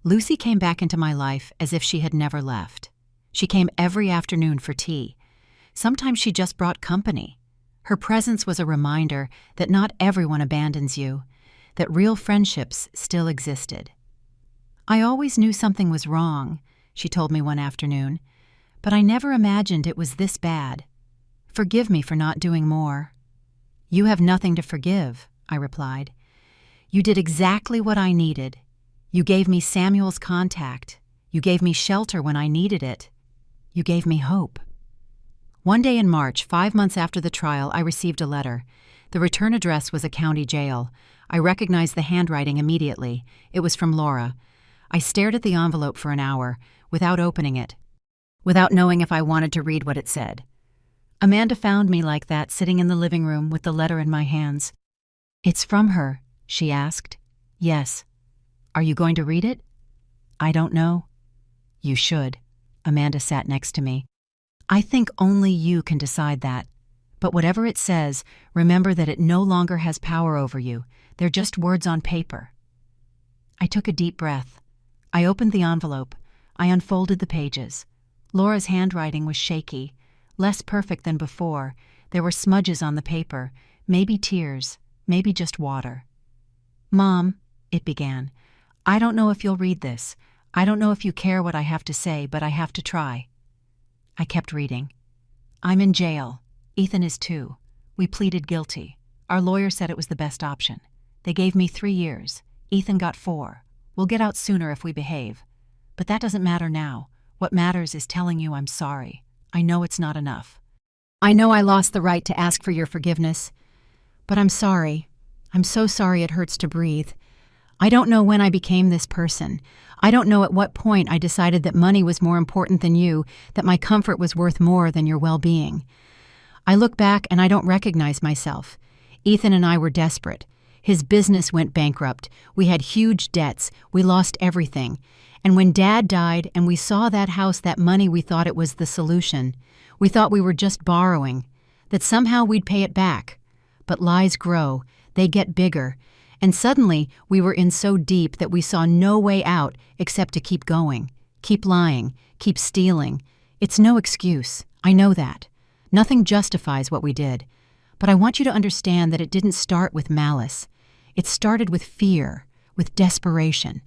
Lucy came back into my life as if she had never left. She came every afternoon for tea. Sometimes she just brought company. Her presence was a reminder that not everyone abandons you, that real friendships still existed. "I always knew something was wrong," she told me one afternoon, "but I never imagined it was this bad. Forgive me for not doing more." "You have nothing to forgive," I replied. "You did exactly what I needed. You gave me Samuel's contact. You gave me shelter when I needed it. You gave me hope." One day in March, 5 months after the trial, I received a letter. The return address was a county jail. I recognized the handwriting immediately. It was from Laura. I stared at the envelope for an hour, without opening it, without knowing if I wanted to read what it said. Amanda found me like that, sitting in the living room with the letter in my hands. "It's from her?" she asked. "Yes." "Are you going to read it?" "I don't know." "You should." Amanda sat next to me. "I think only you can decide that. But whatever it says, remember that it no longer has power over you. They're just words on paper." I took a deep breath. I opened the envelope. I unfolded the pages. Laura's handwriting was shaky, less perfect than before. There were smudges on the paper, maybe tears, maybe just water. "Mom," it began, "I don't know if you'll read this. I don't know if you care what I have to say, but I have to try." I kept reading. "I'm in jail. Ethan is too. We pleaded guilty. Our lawyer said it was the best option. They gave me 3 years. Ethan got 4. We'll get out sooner if we behave. But that doesn't matter now. What matters is telling you I'm sorry. I know it's not enough. I know I lost the right to ask for your forgiveness. But I'm sorry. I'm so sorry it hurts to breathe. I don't know when I became this person. I don't know at what point I decided that money was more important than you, that my comfort was worth more than your well-being. I look back and I don't recognize myself. Ethan and I were desperate. His business went bankrupt. We had huge debts. We lost everything. And when Dad died and we saw that house, that money, we thought it was the solution. We thought we were just borrowing, that somehow we'd pay it back. But lies grow. They get bigger. And suddenly we were in so deep that we saw no way out except to keep going, keep lying, keep stealing. It's no excuse. I know that. Nothing justifies what we did. But I want you to understand that it didn't start with malice. It started with fear, with desperation.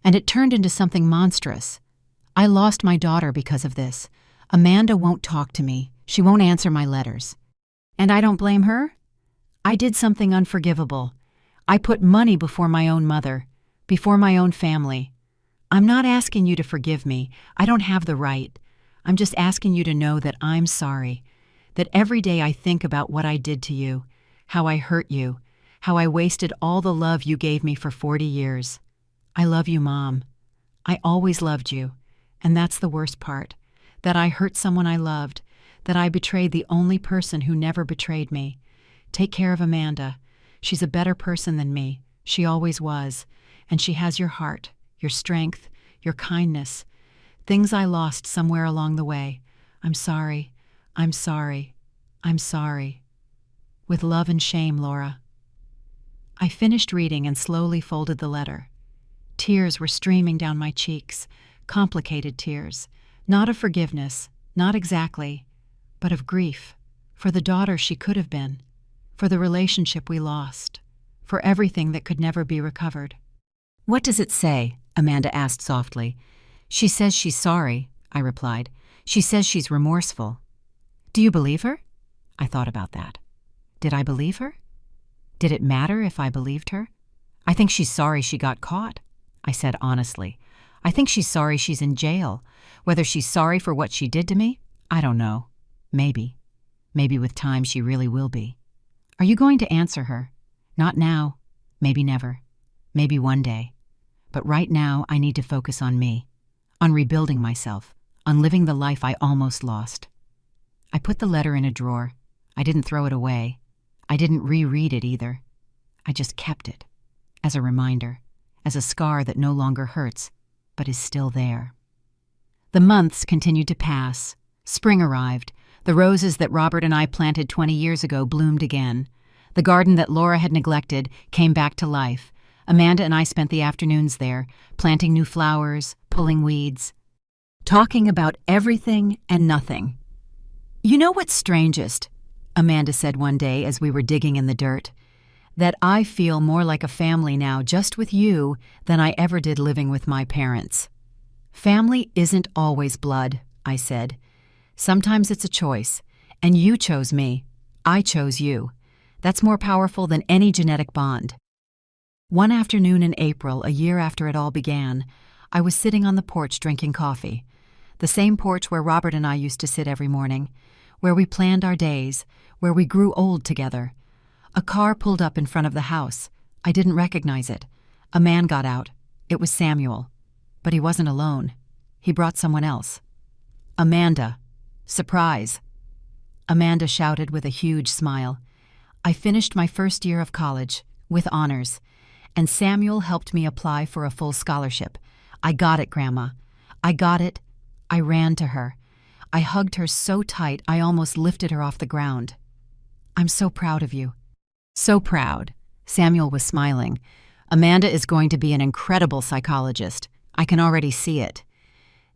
And it turned into something monstrous. I lost my daughter because of this. Amanda won't talk to me. She won't answer my letters. And I don't blame her. I did something unforgivable. I put money before my own mother, before my own family. I'm not asking you to forgive me. I don't have the right. I'm just asking you to know that I'm sorry, that every day I think about what I did to you, how I hurt you, how I wasted all the love you gave me for 40 years. I love you, Mom. I always loved you, and that's the worst part, that I hurt someone I loved, that I betrayed the only person who never betrayed me. Take care of Amanda. She's a better person than me. She always was. And she has your heart, your strength, your kindness. Things I lost somewhere along the way. I'm sorry. I'm sorry. I'm sorry. With love and shame, Laura. I finished reading and slowly folded the letter. Tears were streaming down my cheeks, complicated tears. Not of forgiveness, not exactly, but of grief, for the daughter she could have been, for the relationship we lost, for everything that could never be recovered. "What does it say?" Amanda asked softly. "She says she's sorry," I replied. "She says she's remorseful." "Do you believe her?" I thought about that. Did I believe her? Did it matter if I believed her? "I think she's sorry she got caught," I said honestly. "I think she's sorry she's in jail. Whether she's sorry for what she did to me, I don't know. Maybe. Maybe with time she really will be." "Are you going to answer her?" "Not now. Maybe never. Maybe one day. But right now I need to focus on me, on rebuilding myself, on living the life I almost lost." I put the letter in a drawer. I didn't throw it away. I didn't reread it either. I just kept it, as a reminder, as a scar that no longer hurts, but is still there. The months continued to pass. Spring arrived. The roses that Robert and I planted 20 years ago bloomed again. The garden that Laura had neglected came back to life. Amanda and I spent the afternoons there, planting new flowers, pulling weeds, talking about everything and nothing. "You know what's strangest?" Amanda said one day as we were digging in the dirt. "That I feel more like a family now just with you than I ever did living with my parents." "Family isn't always blood," I said. "Sometimes it's a choice, and you chose me. I chose you. That's more powerful than any genetic bond." One afternoon in April, a year after it all began, I was sitting on the porch drinking coffee. The same porch where Robert and I used to sit every morning, where we planned our days, where we grew old together. A car pulled up in front of the house. I didn't recognize it. A man got out. It was Samuel. But he wasn't alone. He brought someone else. "Amanda. Surprise." Amanda shouted with a huge smile. "I finished my first year of college, with honors, and Samuel helped me apply for a full scholarship. I got it, Grandma. I got it." I ran to her. I hugged her so tight I almost lifted her off the ground. "I'm so proud of you." "So proud." Samuel was smiling. "Amanda is going to be an incredible psychologist. I can already see it."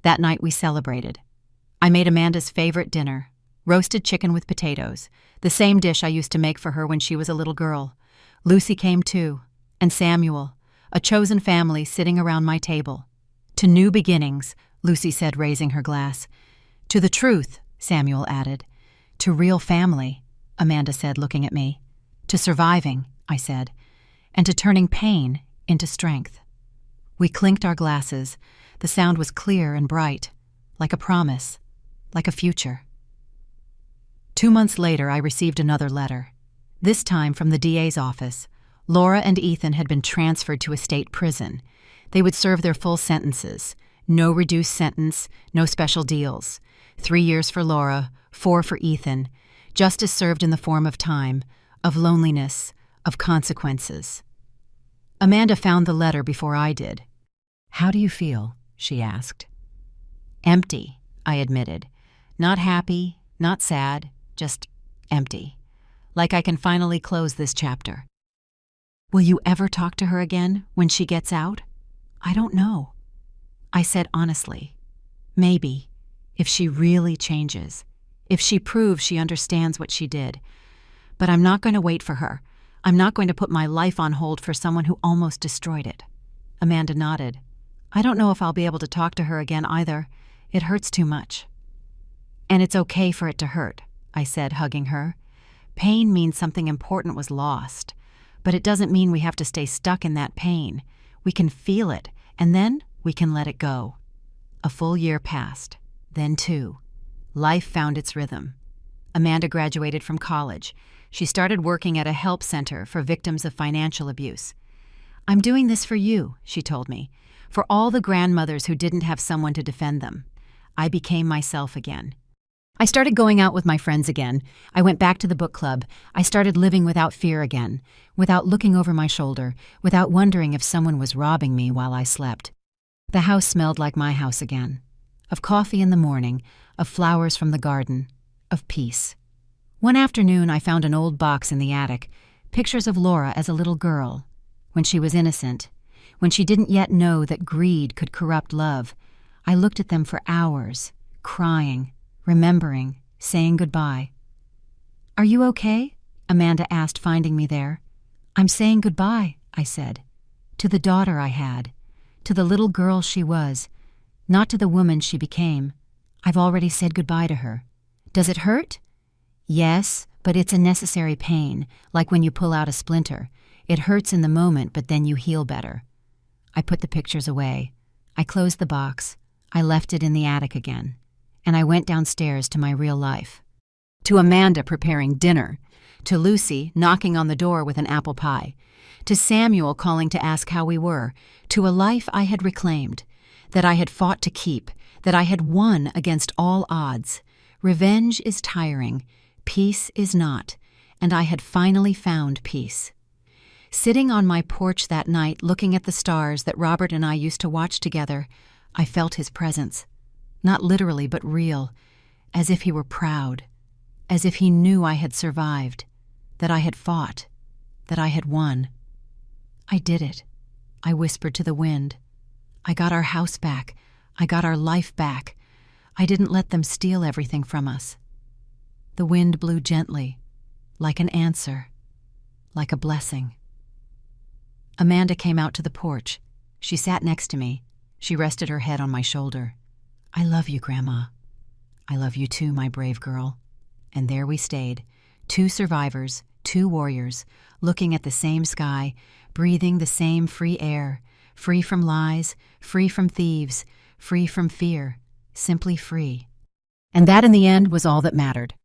That night we celebrated. I made Amanda's favorite dinner, roasted chicken with potatoes, the same dish I used to make for her when she was a little girl. Lucy came too, and Samuel, a chosen family sitting around my table. "To new beginnings," Lucy said, raising her glass. "To the truth," Samuel added. "To real family," Amanda said, looking at me. "To surviving," I said, "and to turning pain into strength." We clinked our glasses. The sound was clear and bright, like a promise, like a future. 2 months later, I received another letter, this time from the DA's office. Laura and Ethan had been transferred to a state prison. They would serve their full sentences. No reduced sentence, no special deals. 3 years for Laura, 4 for Ethan. Justice served in the form of time, of loneliness, of consequences. Amanda found the letter before I did. "How do you feel?" she asked. "Empty," I admitted. "Not happy, not sad, just empty. Like I can finally close this chapter." "Will you ever talk to her again when she gets out?" "I don't know." I said honestly, "Maybe, if she really changes, if she proves she understands what she did. But I'm not going to wait for her. I'm not going to put my life on hold for someone who almost destroyed it." Amanda nodded. "I don't know if I'll be able to talk to her again either. It hurts too much." "And it's okay for it to hurt," I said, hugging her. "Pain means something important was lost. But it doesn't mean we have to stay stuck in that pain. We can feel it, and then we can let it go." A full year passed, then 2. Life found its rhythm. Amanda graduated from college. She started working at a help center for victims of financial abuse. "I'm doing this for you," she told me, "for all the grandmothers who didn't have someone to defend them." I became myself again. I started going out with my friends again. I went back to the book club. I started living without fear again, without looking over my shoulder, without wondering if someone was robbing me while I slept. The house smelled like my house again, of coffee in the morning, of flowers from the garden, of peace. One afternoon I found an old box in the attic, pictures of Laura as a little girl, when she was innocent, when she didn't yet know that greed could corrupt love. I looked at them for hours, crying, remembering, saying goodbye. "Are you okay?" Amanda asked, finding me there. I'm saying goodbye, I said. To the daughter I had. To the little girl she was. Not to the woman she became. I've already said goodbye to her. Does it hurt? Yes, but it's a necessary pain, like when you pull out a splinter. It hurts in the moment, but then you heal better. I put the pictures away. I closed the box. I left it in the attic again. And I went downstairs to my real life. To Amanda preparing dinner. To Lucy knocking on the door with an apple pie. To Samuel calling to ask how we were. To a life I had reclaimed, that I had fought to keep, that I had won against all odds. Revenge is tiring. Peace is not. And I had finally found peace. Sitting on my porch that night looking at the stars that Robert and I used to watch together, I felt his presence. Not literally, but real, as if he were proud, as if he knew I had survived, that I had fought, that I had won. I did it, I whispered to the wind. I got our house back. I got our life back. I didn't let them steal everything from us. The wind blew gently, like an answer, like a blessing. Amanda came out to the porch. She sat next to me. She rested her head on my shoulder. I love you, Grandma. I love you too, my brave girl. And there we stayed, 2 survivors, 2 warriors, looking at the same sky, breathing the same free air, free from lies, free from thieves, free from fear, simply free. And that in the end was all that mattered.